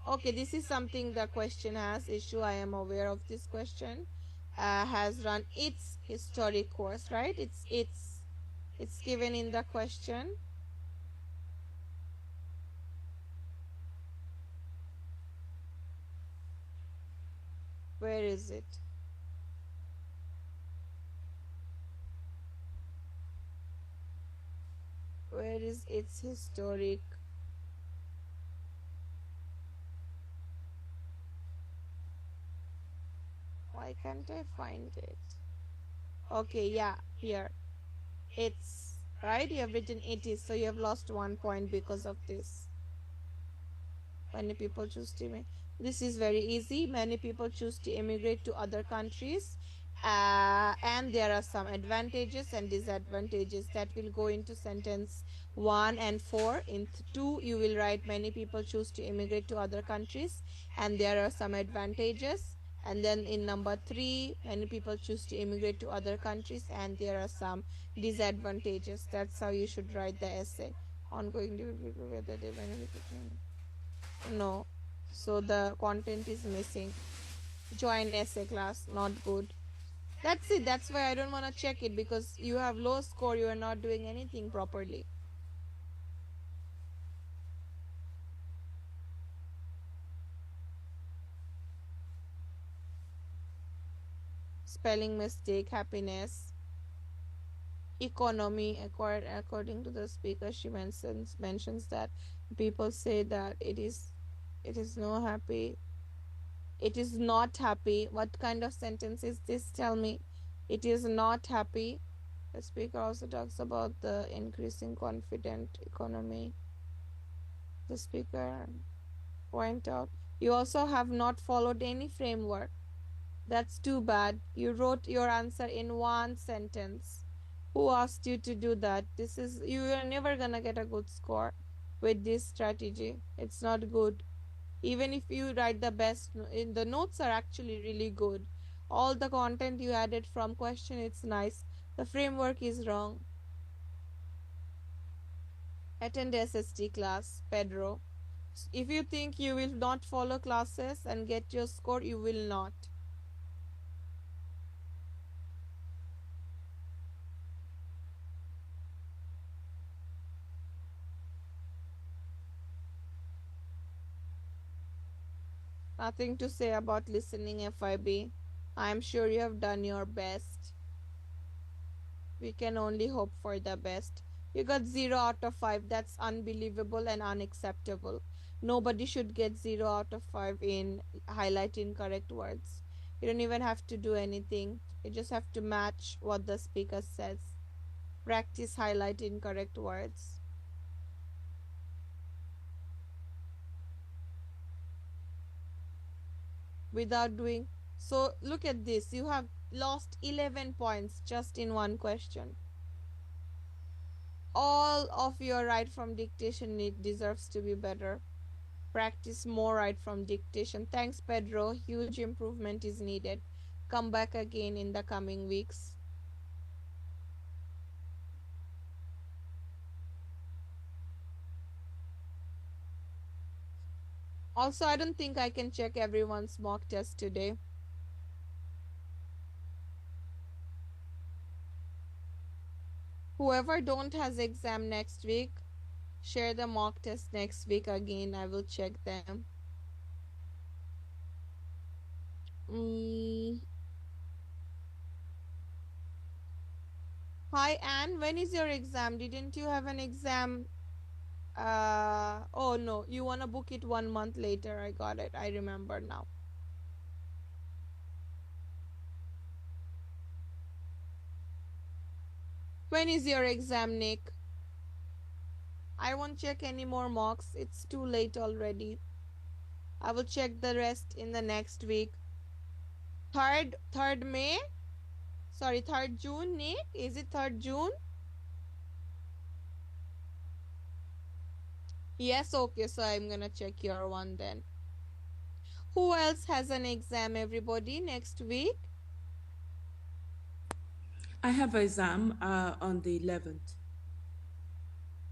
Okay, this is something the question has issue. I am aware of this question. Has run its historic course, right? It's given in the question. Where is it? Where is its historic? Why can't I find it? Okay, yeah, here. It's right. You have written it is, so you have lost 1 point because of this. Many people choose to immigrate. This is very easy. Many people choose to immigrate to other countries. And there are some advantages and disadvantages that will go into sentence 1 and 4. In 2, you will write many people choose to immigrate to other countries and there are some advantages. And then in number 3, many people choose to immigrate to other countries and there are some disadvantages. That's how you should write the essay. Ongoing whether they benefit. No. So the content is missing. Join essay class, not good. That's it. That's why I don't want to check it because you have low score. You are not doing anything properly. Spelling mistake, happiness, economy. According to the speaker, she mentions that people say that it is no happy. It is not happy. What kind of sentence is this? Tell me. It is not happy. The speaker also talks about the increasing confident economy. The speaker point out. You also have not followed any framework. That's too bad. You wrote your answer in one sentence. Who asked you to do that? You are never gonna get a good score with this strategy. It's not good. Even if you write the best, the notes are actually really good. All the content you added from question, it's nice. The framework is wrong. Attend SST class, Pedro. If you think you will not follow classes and get your score, you will not. Nothing to say about listening FIB. I am sure you have done your best. We can only hope for the best. You got 0 out of 5. That's unbelievable and unacceptable. Nobody should get 0 out of 5 in highlight incorrect words. You don't even have to do anything. You just have to match what the speaker says. Practice highlight incorrect words. Without doing so, look at this. You have lost 11 points just in one question. All of your write from dictation deserves to be better. Practice more write from dictation. Thanks, Pedro. Huge improvement is needed. Come back again in the coming weeks. Also, I don't think I can check everyone's mock test today. Whoever don't has exam next week, share the mock test next week again. I will check them. Hi, Anne. When is your exam? Didn't you have an exam? Oh no, you want to book it 1 month later. I got it. I remember now. When is your exam, Nick? I won't check any more mocks. It's too late already. I will check the rest in the next week. 3rd May? Sorry, 3rd June, Nick? Is it 3rd June? Yes, okay, so I'm gonna check your one then. Who else has an exam, everybody, next week? I have an exam on the 11th.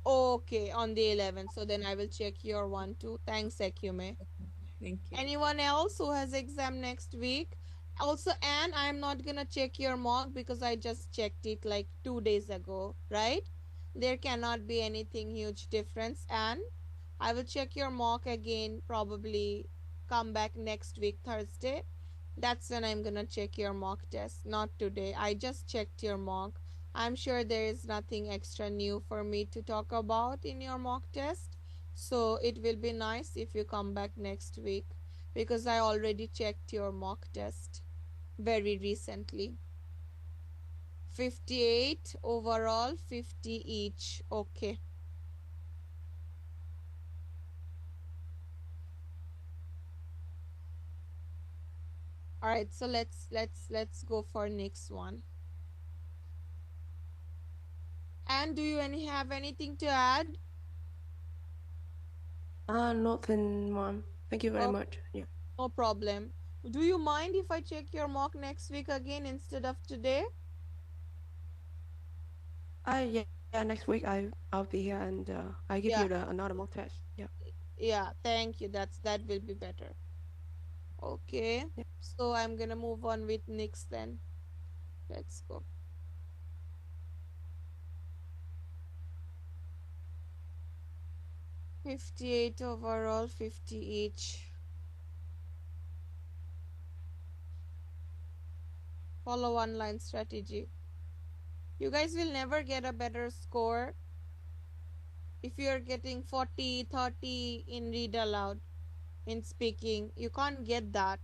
Okay, on the 11th. So then I will check your one too. Thanks, Ekume. Thank you. Anyone else who has exam next week? Also, Anne, I'm not gonna check your mock because I just checked it like 2 days ago, right? There cannot be anything huge difference. And I will check your mock again, probably come back next week, Thursday. That's when I'm gonna check your mock test, not today. I just checked your mock. I'm sure there is nothing extra new for me to talk about in your mock test. So it will be nice if you come back next week because I already checked your mock test very recently. 58 overall, 50 each. Okay. All right, so let's go for next one. And do you have anything to add? Nothing, mom. Thank you very Oh, much. Yeah. no problem. Do you mind if I check your mock next week again instead of today? Yeah, next week I'll be here and I give Yeah, you another mock test. Yeah. yeah, thank you. That will be better. Okay. Yeah. So I'm gonna move on with next then. Let's go. 58 overall, 50 each. Follow one line strategy. You guys will never get a better score if you're getting 40, 30 in read aloud, in speaking. You can't get that.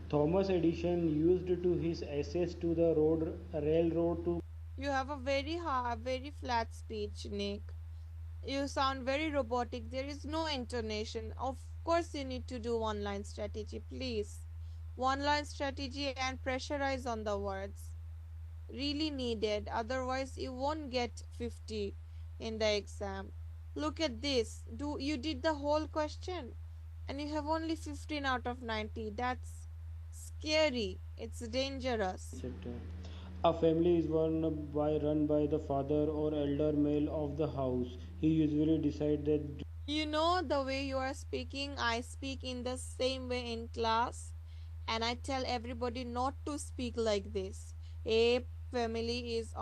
Thomas Edison used to his access to the railroad to. You have a very flat speech, Nick. You sound very robotic. There is no intonation. Of course, you need to do one line strategy, please. One line strategy and pressurize on the words. Really needed. Otherwise, you won't get 50 in the exam. Look at this. You did the whole question and you have only 15 out of 90. That's scary. It's dangerous. Etc. A family is run by the father or elder male of the house. He usually decides that. You know the way you are speaking, I speak in the same way in class, and I tell everybody not to speak like this. A family is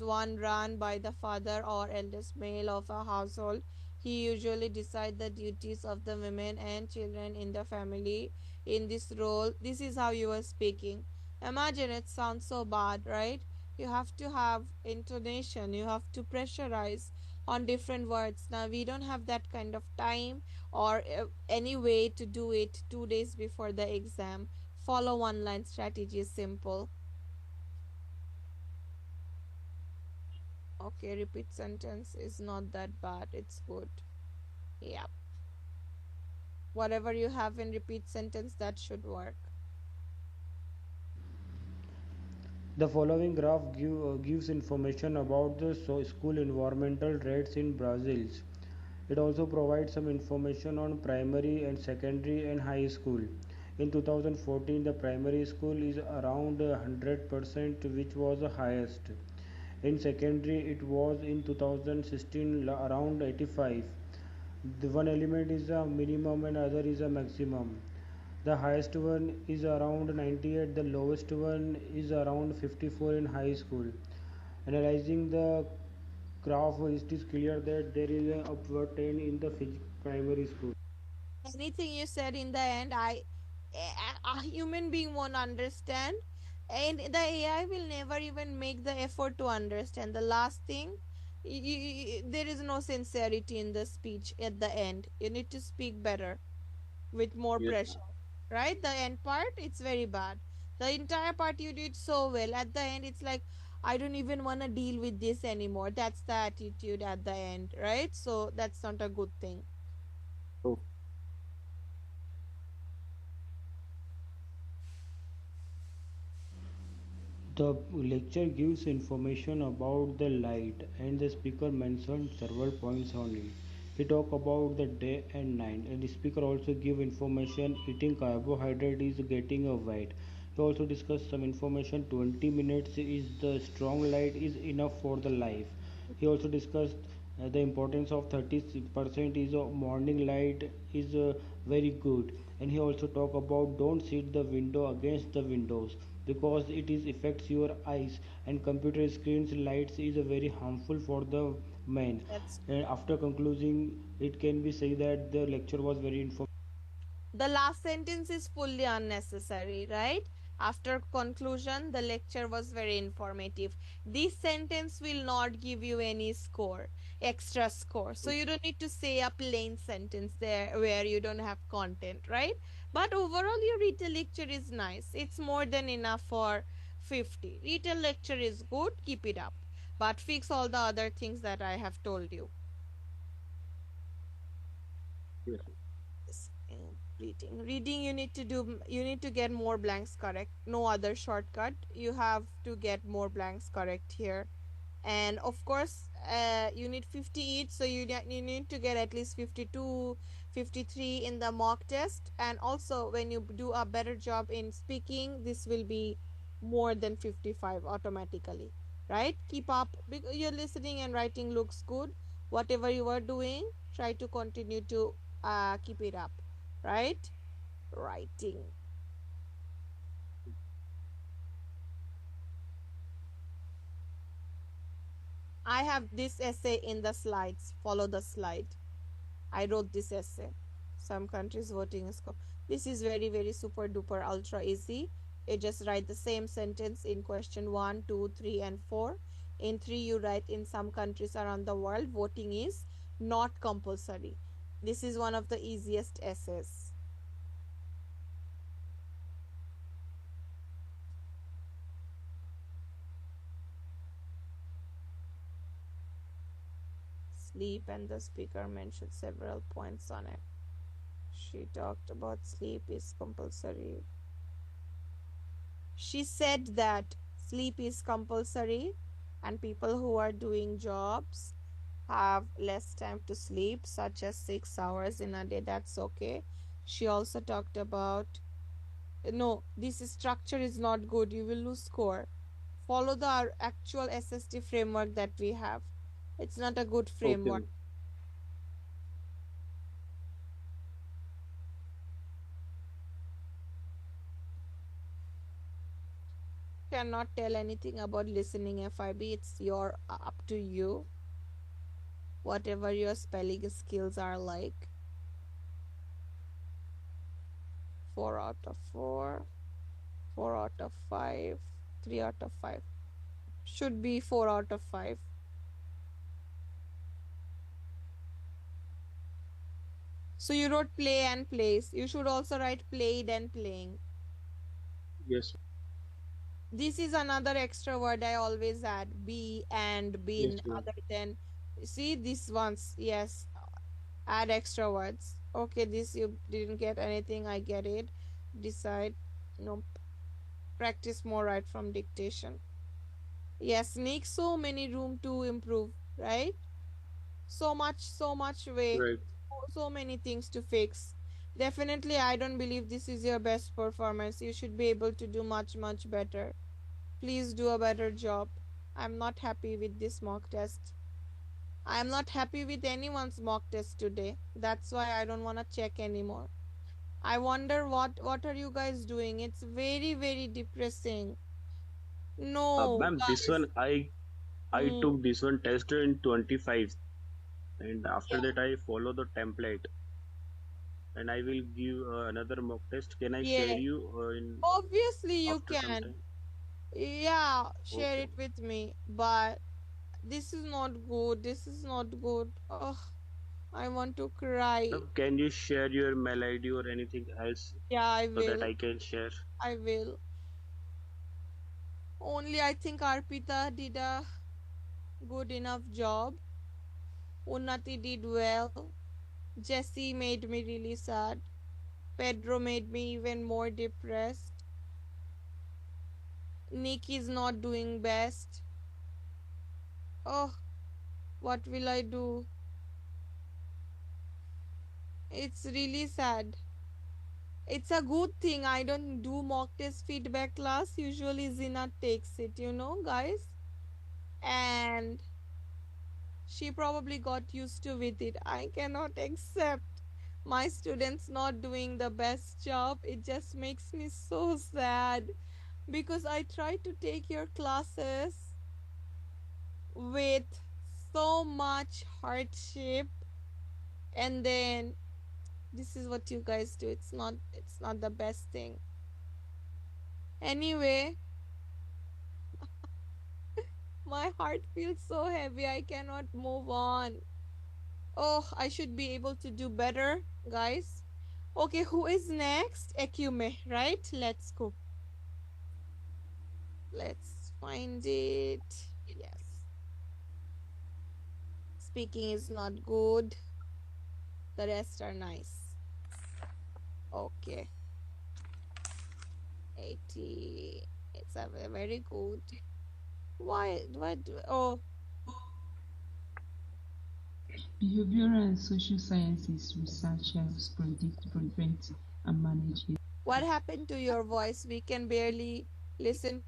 one run by the father or eldest male of a household. He usually decide the duties of the women and children in the family in this role. This is how you are speaking. Imagine, it sounds so bad, right? You have to have intonation, you have to pressurize on different words. Now we don't have that kind of time or any way to do it 2 days before the exam. Follow one line strategy is simple. Okay, repeat sentence is not that bad. It's good. Yeah. Whatever you have in repeat sentence, that should work. The following graph gives information about the school environmental rates in Brazil. It also provides some information on primary and secondary and high school. In 2014, the primary school is around 100%, which was the highest. In secondary, it was in 2016 around 85. The one element is a minimum and other is a maximum. The highest one is around 98, the lowest one is around 54 in high school. Analyzing the graph, it is clear that there is an upward trend in the primary school. Anything you said in the end, a human being won't understand, and the AI will never even make the effort to understand. The last thing, there is no sincerity in the speech at the end. You need to speak better with more Yes, pressure, right? The end part, it's very bad. The entire part you did so well. At the end, it's like, I don't even want to deal with this anymore. That's the attitude at the end, right? So that's not a good thing. oh, The lecture gives information about the light and the speaker mentioned several points on it. He talk about the day and night and the speaker also give information eating carbohydrate is getting a weight. He also discussed some information 20 minutes is the strong light is enough for the life. He also discussed The importance of 30% is morning light is very good. And he also talk about don't sit the window against the windows because it is affects your eyes, and computer screens lights is very harmful for the man. That's And after concluding, it can be said that the lecture was very informative. the last sentence is fully unnecessary, right? After conclusion, the lecture was very informative. This sentence will not give you any score, extra score. So you don't need to say a plain sentence there where you don't have content, right? But overall, your retail lecture is nice. It's more than enough for 50. Retail lecture is good, keep it up. But fix all the other things that I have told you. Yes. Reading you need to get more blanks correct, no other shortcut. You have to get more blanks correct here. And of course, you need 50 each, so you need to get at least 52, 53 in the mock test. And also when you do a better job in speaking, this will be more than 55 automatically, right? Keep up because your listening and writing looks good. Whatever you are doing, try to continue to keep it up, right? Writing. I have this essay in the slides. Follow the slide. I wrote this essay. Some countries voting is this is very, very super duper ultra easy. You just write the same sentence in question 1, 2, 3, and 4. In 3, you write in some countries around the world, voting is not compulsory. This is one of the easiest essays. Sleep, and the speaker mentioned several points on it. She talked about sleep is compulsory. She said that sleep is compulsory and people who are doing jobs have less time to sleep, such as 6 hours in a day. That's okay. She also talked about no, this structure is not good. You will lose score. Follow the actual SST framework that we have. It's not a good framework. Okay. Cannot tell anything about listening FIB. It's your up to you. Whatever your spelling skills are like. 4 out of 4, 4 out of 5, 3 out of 5. Should be 4 out of 5. So you wrote play and plays. You should also write played and playing. Yes. This is another extra word I always add. Be and been, Yes, ma'am. other than. See these ones. Yes. Add extra words. Okay, this you didn't get anything. I get it. Decide. Nope. Practice more right from dictation. Yes, Nick, so many room to improve, right? So much way. Right. So many things to fix. Definitely, I don't believe this is your best performance. You should be able to do much, much better. Please do a better job. I'm not happy with this mock test. I'm not happy with anyone's mock test today. That's why I don't want to check anymore. I wonder what are you guys doing? It's very, very depressing. No, Ma'am, this guys. one I Hmm. took this one test in 25, and after Yeah. that I follow the template, and I will give another mock test. Can I share Yeah. you in Obviously, you after some can. time? Yeah, share Okay. it with me. But this is not good. This is not good. Oh, I want to cry. Now, can you share your mail ID or anything else Yeah, I so that will. I can share? I will. Only I think Arpita did a good enough job. Unnati did well. Jesse made me really sad. Pedro made me even more depressed. Nick is not doing best. Oh, what will I do? It's really sad. It's a good thing I don't do mock test feedback class. Usually Zina takes it, guys. And She probably got used to with it. I cannot accept my students not doing the best job. It just makes me so sad because I try to take your classes with so much hardship, and then this is what you guys do. It's not the best thing. Anyway, my heart feels so heavy. I cannot move on. Oh, I should be able to do better, guys. Okay, who is next? Ekume, right? Let's go. Let's find it. Yes. Speaking is not good. The rest are nice. Okay. 80. It's a very good. Why? Oh, Behavioral and social sciences researchers predict, prevent, and manage it. what happened to your voice? We can barely listen.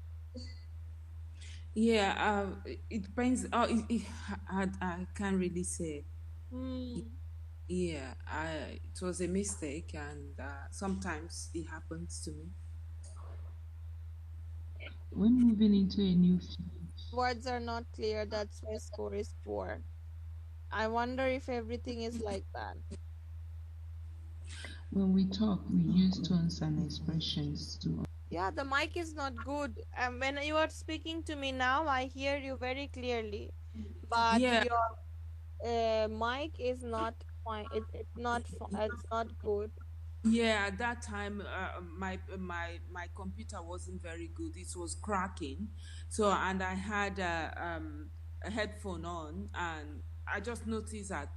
Yeah, it depends. I can't really say. Yeah, it was a mistake, and sometimes it happens to me. When moving into a new field, Words are not clear. That's why score is poor. I wonder if everything is like that. when we talk, we use tones and expressions to. Yeah, the mic is not good. When you are speaking to me now, I hear you very clearly, but Yeah. your mic is not fine. It's not good. Yeah, at that time, my computer wasn't very good. It was cracking, so and I had a headphone on, and I just noticed at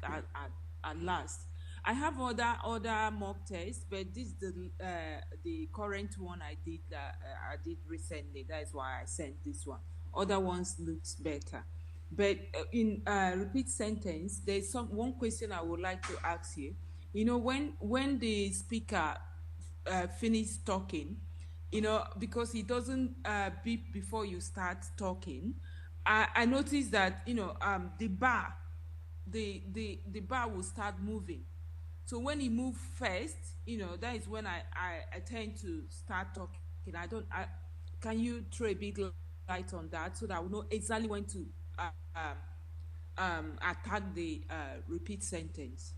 last. I have other mock tests, but this is the current one I did recently. That is why I sent this one. Other ones looks better, but in repeat sentence, there's one question I would like to ask you. You know, when the speaker finish talking, you know, because it doesn't beep before you start talking, I noticed that, you know, the bar will start moving. So when it moves first, you know, that is when I tend to start talking. Can you throw a big light on that so that I will know exactly when to attack the repeat sentence?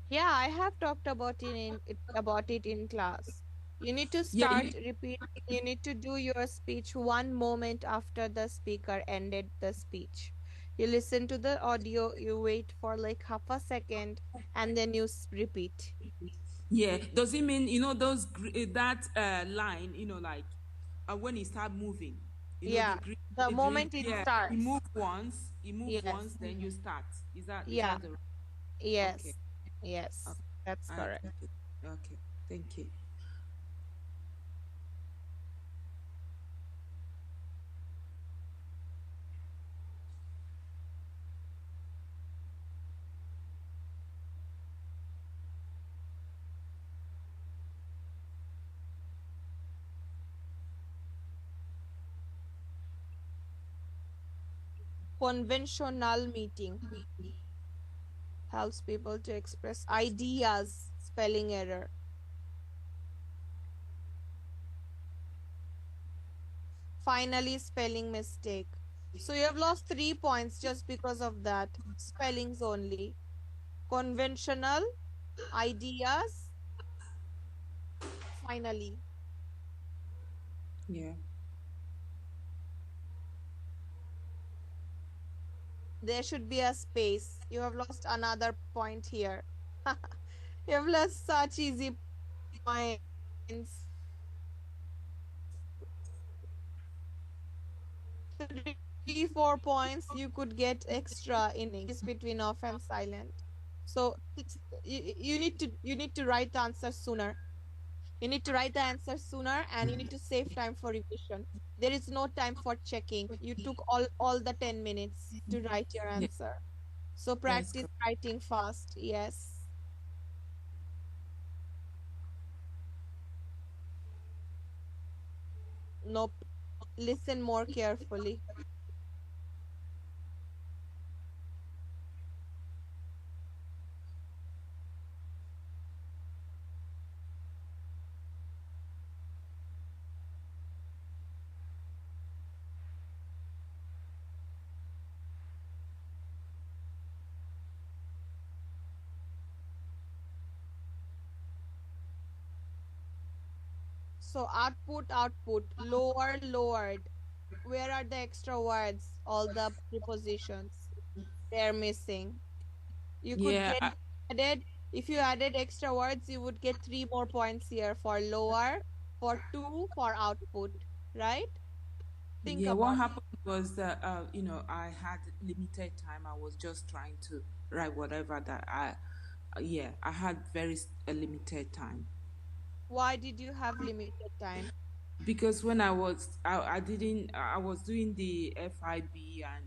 Yeah, I have talked about it in class. You need to start repeating. You need to do your speech one moment after the speaker ended the speech. You listen to the audio, you wait for like half a second, and then you repeat. Yeah. Does it mean, you know, that line, you know, like when it start moving? You know, Yeah, the moment it starts. You move once, then you start. Is that Yeah. the right? Yes. Okay. Yes. That's correct. Okay. Thank you. Conventional meeting helps people to express ideas. Spelling error. Finally, spelling mistake. So you have lost 3 points just because of that. Spellings only. Conventional, ideas, finally. Yeah. There should be a space. You have lost another point here. You have lost such easy points. 3-4 points you could get extra in English between off and silent. So you need to write the answer sooner. You need to write the answer sooner, and you need to save time for revision. There is no time for checking. You took all the 10 minutes to write your answer. So practice writing fast. Yes. Nope. Listen more carefully. So output, lower, lowered. Where are the extra words? All the prepositions. They're missing. You could Yeah, get added. If you added extra words, you would get 3 more points here for lower, for two, for output. Right? Think yeah. What about it. happened was that I had limited time. I was just trying to write whatever that I had a limited time. Why did you have limited time? Because when I didn't I was doing the FIB, and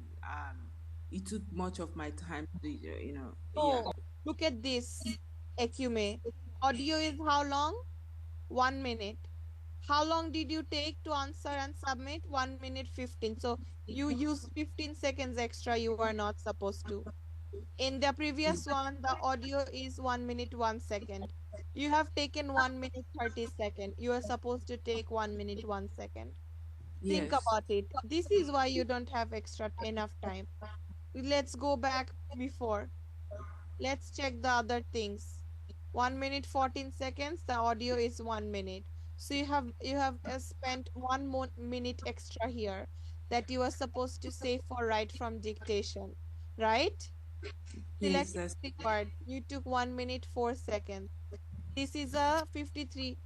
it took much of my time to yeah. Oh, look at this, Ekume. Audio is how long? 1 minute. How long did you take to answer and submit? 1 minute 15. So you use 15 seconds extra you are not supposed to. In the previous one, the audio is 1 minute 1 second. You have taken 1 minute 30 second. You are supposed to take 1 minute 1 second. Think Yes. about it. This is why you don't have extra enough time. Let's go back before. Let's check the other things. 1 minute 14 seconds. The audio is 1 minute. So you have spent 1 minute extra here that you are supposed to say for write from dictation, right? Yes, Select that's the word. You took 1 minute 4 seconds. This is a 53.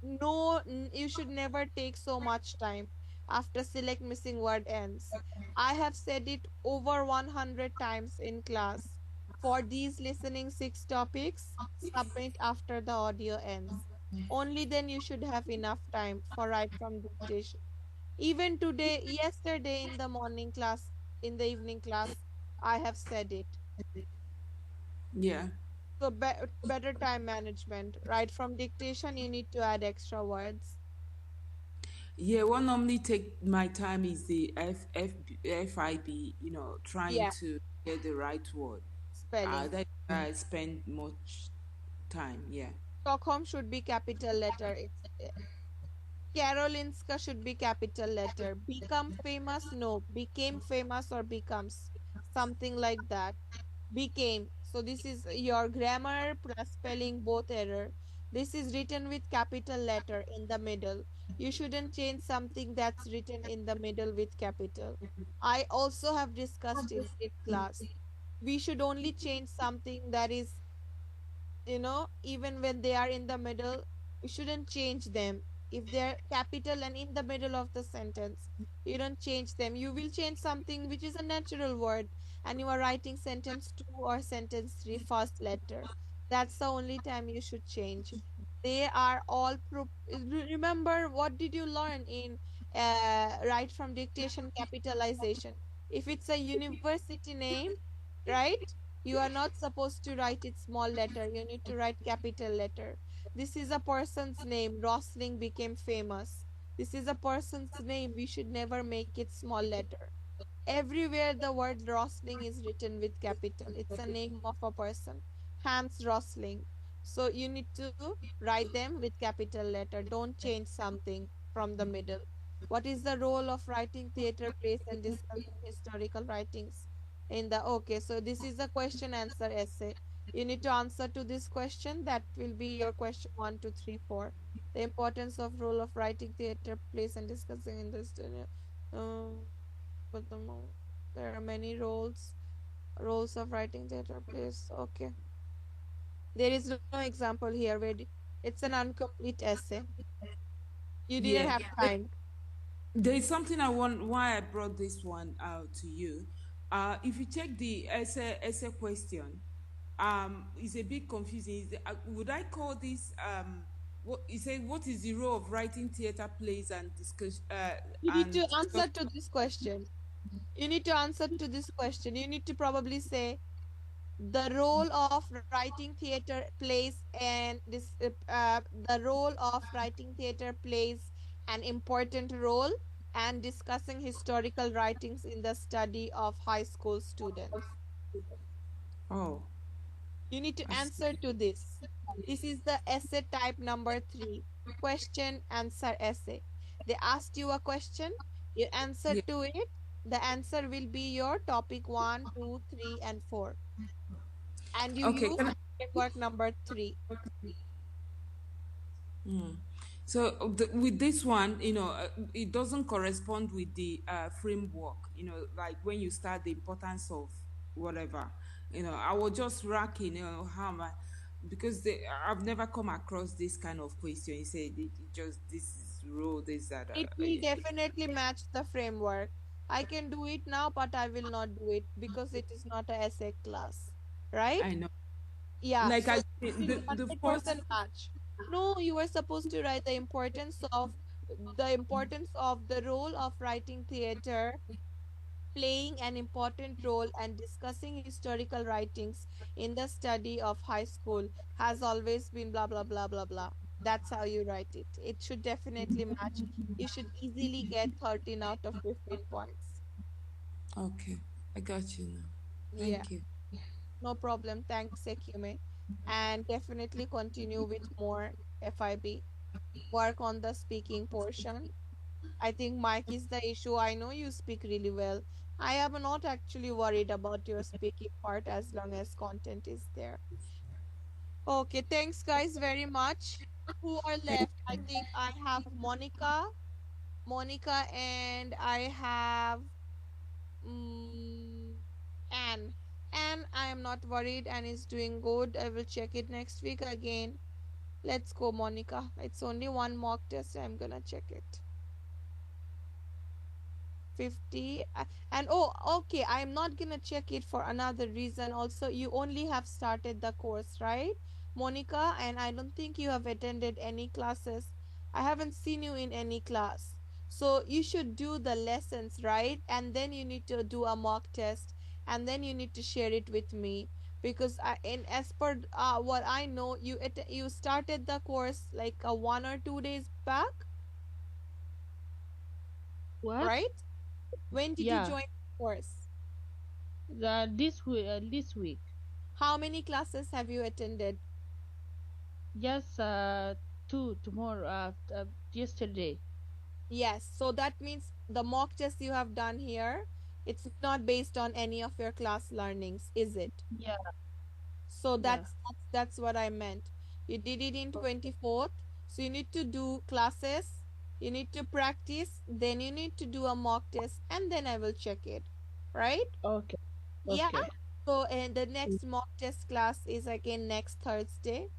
No, you should never take so much time after select missing word ends. I have said it over 100 times in class. For these listening 6 topics, submit after the audio ends. Only then you should have enough time for write from dictation. Even today, yesterday in the morning class, in the evening class, I have said it. yeah. So better time management. Right from dictation, you need to add extra words. Yeah, what normally take my time is the FIB, trying Yeah, to get the right word. spelling. That I spend much time, yeah. Stockholm should be capital letter. Karolinska should be capital letter. Become famous? No. Became famous or becomes. Something like that. Became. So this is your grammar plus spelling both error. This is written with capital letter in the middle. You shouldn't change something that's written in the middle with capital. I also have discussed in this class. We should only change something that is, even when they are in the middle, we shouldn't change them. If they're capital and in the middle of the sentence, you don't change them. You will change something which is a natural word, and you are writing sentence 2 or sentence 3 first letter. That's the only time you should change. They are all remember, what did you learn in write from dictation capitalization? If it's a university name, right, you are not supposed to write it small letter. You need to write capital letter. This is a person's name. Rosling became famous. This is a person's name. We should never make it small letter. Everywhere the word Rosling is written with capital. It's a name of a person. Hans Rosling. So you need to write them with capital letter. Don't change something from the middle. What is the role of writing theater plays and discussing historical writings in the okay? So this is a question answer essay. You need to answer to this question. That will be your question 1, 2, 3, 4. The importance of role of writing theater plays and discussing in this. But there are many roles of writing theater plays. Okay, there is no example here where it's an incomplete essay. You didn't Yeah. have time. There is something I want, why I brought this one out to you. If you check the essay question, it's a bit confusing. Would I call this what you say? What is the role of writing theater plays and discuss? You need to answer to this question. You need to answer to this question. You need to probably say the role of writing theater plays and this the role of writing theater plays an important role and discussing historical writings in the study of high school students. Oh, You need to answer to this. This is the essay type number 3, question answer essay. They asked you a question, you answer yeah. to it. The answer will be your topic 1, 2, 3, and 4. And you Okay. use framework number 3. So with this one, it doesn't correspond with the framework. Like when you start the importance of whatever. I was just racking. How am I? Because I've never come across this kind of question. You say just this is rule, this that. It will definitely match the framework. I can do it now, but I will not do it because it is not a essay class, right? I know. Yeah, Like so I, it will the 100% first. match. No, you were supposed to write the importance of the role of writing theater playing an important role and discussing historical writings in the study of high school has always been blah blah blah blah blah. That's how you write it. It should definitely match. You should easily get 13 out of 15 points. Okay, I got you now. Yeah, Thank you. no problem. Thanks, Sekime. And definitely continue with more FIB. Work on the speaking portion. I think Mike is the issue. I know you speak really well. I am not actually worried about your speaking part as long as content is there. Okay, thanks guys very much. Who are left? I think I have Monica, and I have um, Anne. Anne, I am not worried. Anne is doing good. I will check it next week again. Let's go, Monica. It's only one mock test. I'm gonna check it. 50 and oh, okay, I'm not gonna check it for another reason also. You only have started the course, right, Monica? And I don't think you have attended any classes. I haven't seen you in any class, so you should do the lessons, right? And then you need to do a mock test, and then you need to share it with me, because as per what I know, you started the course like 1 or 2 days back, What? right? When did you Yeah, join the course? this week. This week. How many classes have you attended? Just two tomorrow. Yesterday. Yes, so that means the mock test you have done here, it's not based on any of your class learnings, is it? Yeah, So yeah. that's what I meant. You did it in 24th, so you need to do classes, you need to practice, then you need to do a mock test, and then I will check it, right? Okay. Yeah. Okay. So, and the next mock test class is again next Thursday.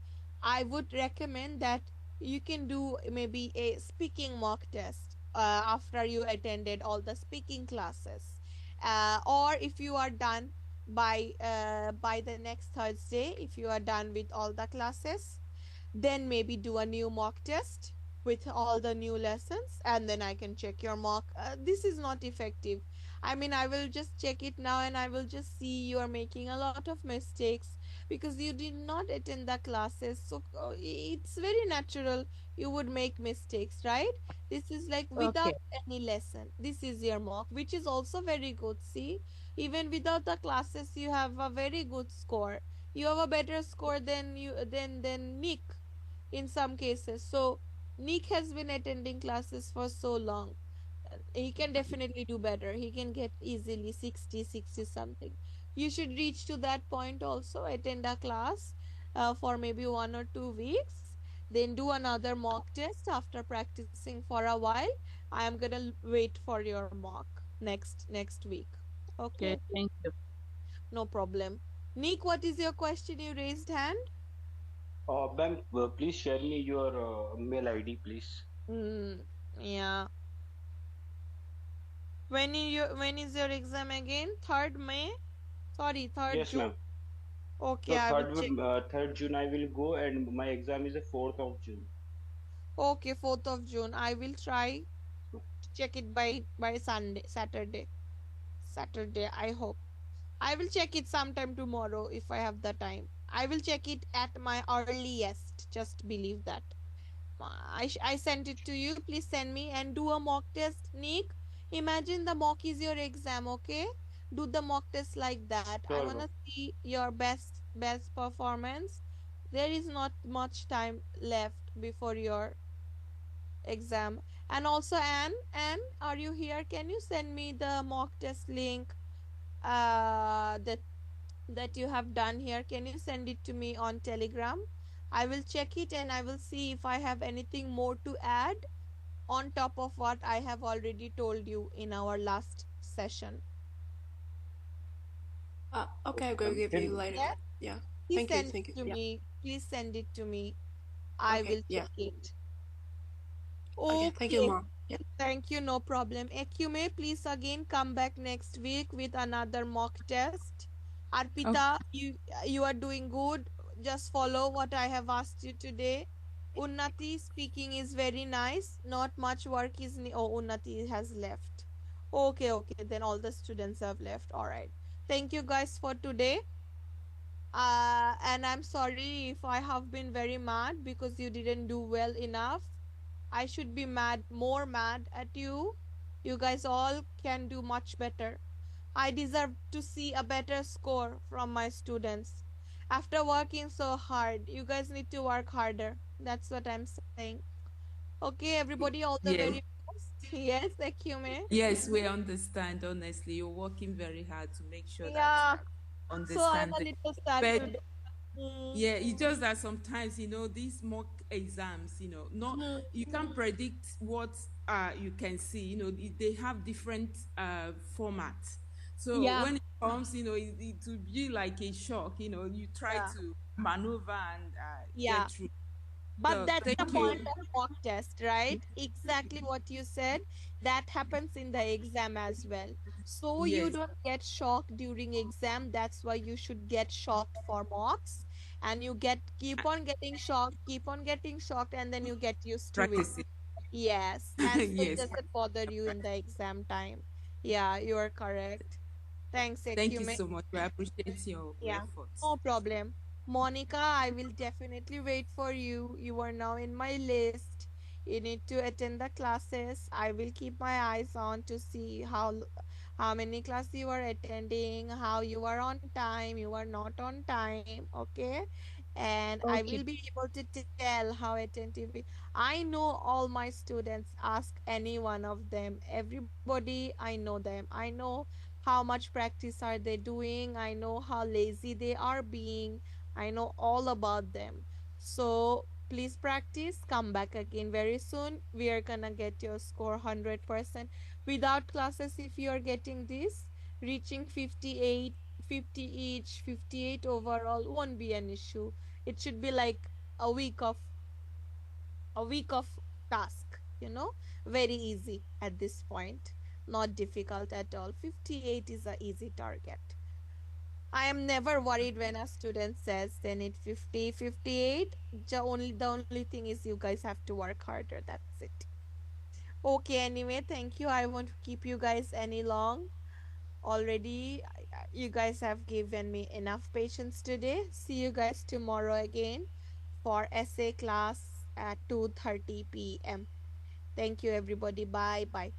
I would recommend that you can do maybe a speaking mock test after you attended all the speaking classes. Or if you are done by the next Thursday, if you are done with all the classes, then maybe do a new mock test with all the new lessons, and then I can check your mock. This is not effective. I mean, I will just check it now and I will just see you are making a lot of mistakes because you did not attend the classes. So it's very natural you would make mistakes, right? This is like Okay. without any lesson. This is your mock, which is also very good. See, even without the classes, you have a very good score. You have a better score than Nick in some cases. So Nick has been attending classes for so long. He can definitely do better. He can get easily 60, 60 something. You should reach to that point also. Attend a class for maybe 1 or 2 weeks. Then do another mock test after practicing for a while. I am gonna wait for your mock next week. Okay. Okay, Thank you. no problem. Nick, what is your question? You raised hand. Ma'am, please share me your mail ID, please. Mm, yeah. When is your exam again? 3rd May? Sorry, 3rd Yes, June. ma'am. Okay, No, I will check. 3rd June I will go, and my exam is the 4th of June. Okay, 4th of June. I will try to check it by Saturday, I hope. I will check it sometime tomorrow if I have the time. I will check it at my earliest. Just believe that. I sent it to you. Please send me and do a mock test, Nick. Imagine the mock is your exam, okay? Do the mock test like that. I Sure, wanna ma'am. see your best performance. There is not much time left before your exam. And also, Anne, are you here? Can you send me the mock test link that you have done here? Can you send it to me on Telegram? I will check it and I will see if I have anything more to add on top of what I have already told you in our last session. Okay, I'm going to give you later. Yes? Yeah. Please Thank you. send Thank you. it to Yeah. me. Please send it to me. I Okay. will Yeah. check it. Okay. Thank you, Okay. Mom. Yeah. Thank you. No problem. Ekume, please again come back next week with another mock test. Arpita, you are doing good. Just follow what I have asked you today. Unnati, speaking is very nice. Not much work is oh, Unnati has left. Okay, then all the students have left. All right. Thank you guys for today. And I'm sorry if I have been very mad because you didn't do well enough. I should be more mad at you. You guys all can do much better. I deserve to see a better score from my students. After working so hard, you guys need to work harder. That's what I'm saying. Okay, everybody, all the Yes. very best. Yes, Ekume. Yes, we understand. Honestly, you're working very hard to make sure that Yeah. you So I'm understand a it. little sad But today. Mm. yeah, it's just that sometimes these mock exams, not you can't predict what you can see. They have different formats. So Yeah. when it comes, it will be like a shock. You try Yeah. to maneuver and Yeah. get through. But So that's the thank point you. of mock test, right? Exactly what you said. That happens in the exam as well. So you Yes. don't get shocked during exam. That's why you should get shocked for mocks. And you keep on getting shocked, and then you get used to it. Practice it. Yes. And so it Yes. doesn't bother you in the exam time. Yeah, you are correct. Thanks, Thank you Ekume. so much. I appreciate your Yeah, efforts. no problem. Monica, I will definitely wait for you. You are now in my list. You need to attend the classes. I will keep my eyes on to see how many classes you are attending, how you are on time, you are not on time, okay? And I Okay. will be able to tell how attentive I know all my students. Ask any one of them. Everybody, I know them. I know how much practice are they doing. I know how lazy they are being. I know all about them. So please practice, come back again very soon. We are gonna get your score 100%. Without classes, if you are getting this, reaching 58, 50 each, 58 overall won't be an issue. It should be like a week of a week of task, very easy at this point, not difficult at all. 58 is a easy target. I am never worried when a student says they need 50, 58. The only thing is you guys have to work harder. That's it. Okay, anyway, thank you. I won't keep you guys any long. Already, you guys have given me enough patience today. See you guys tomorrow again for essay class at 2:30 p.m. Thank you, everybody. Bye. Bye.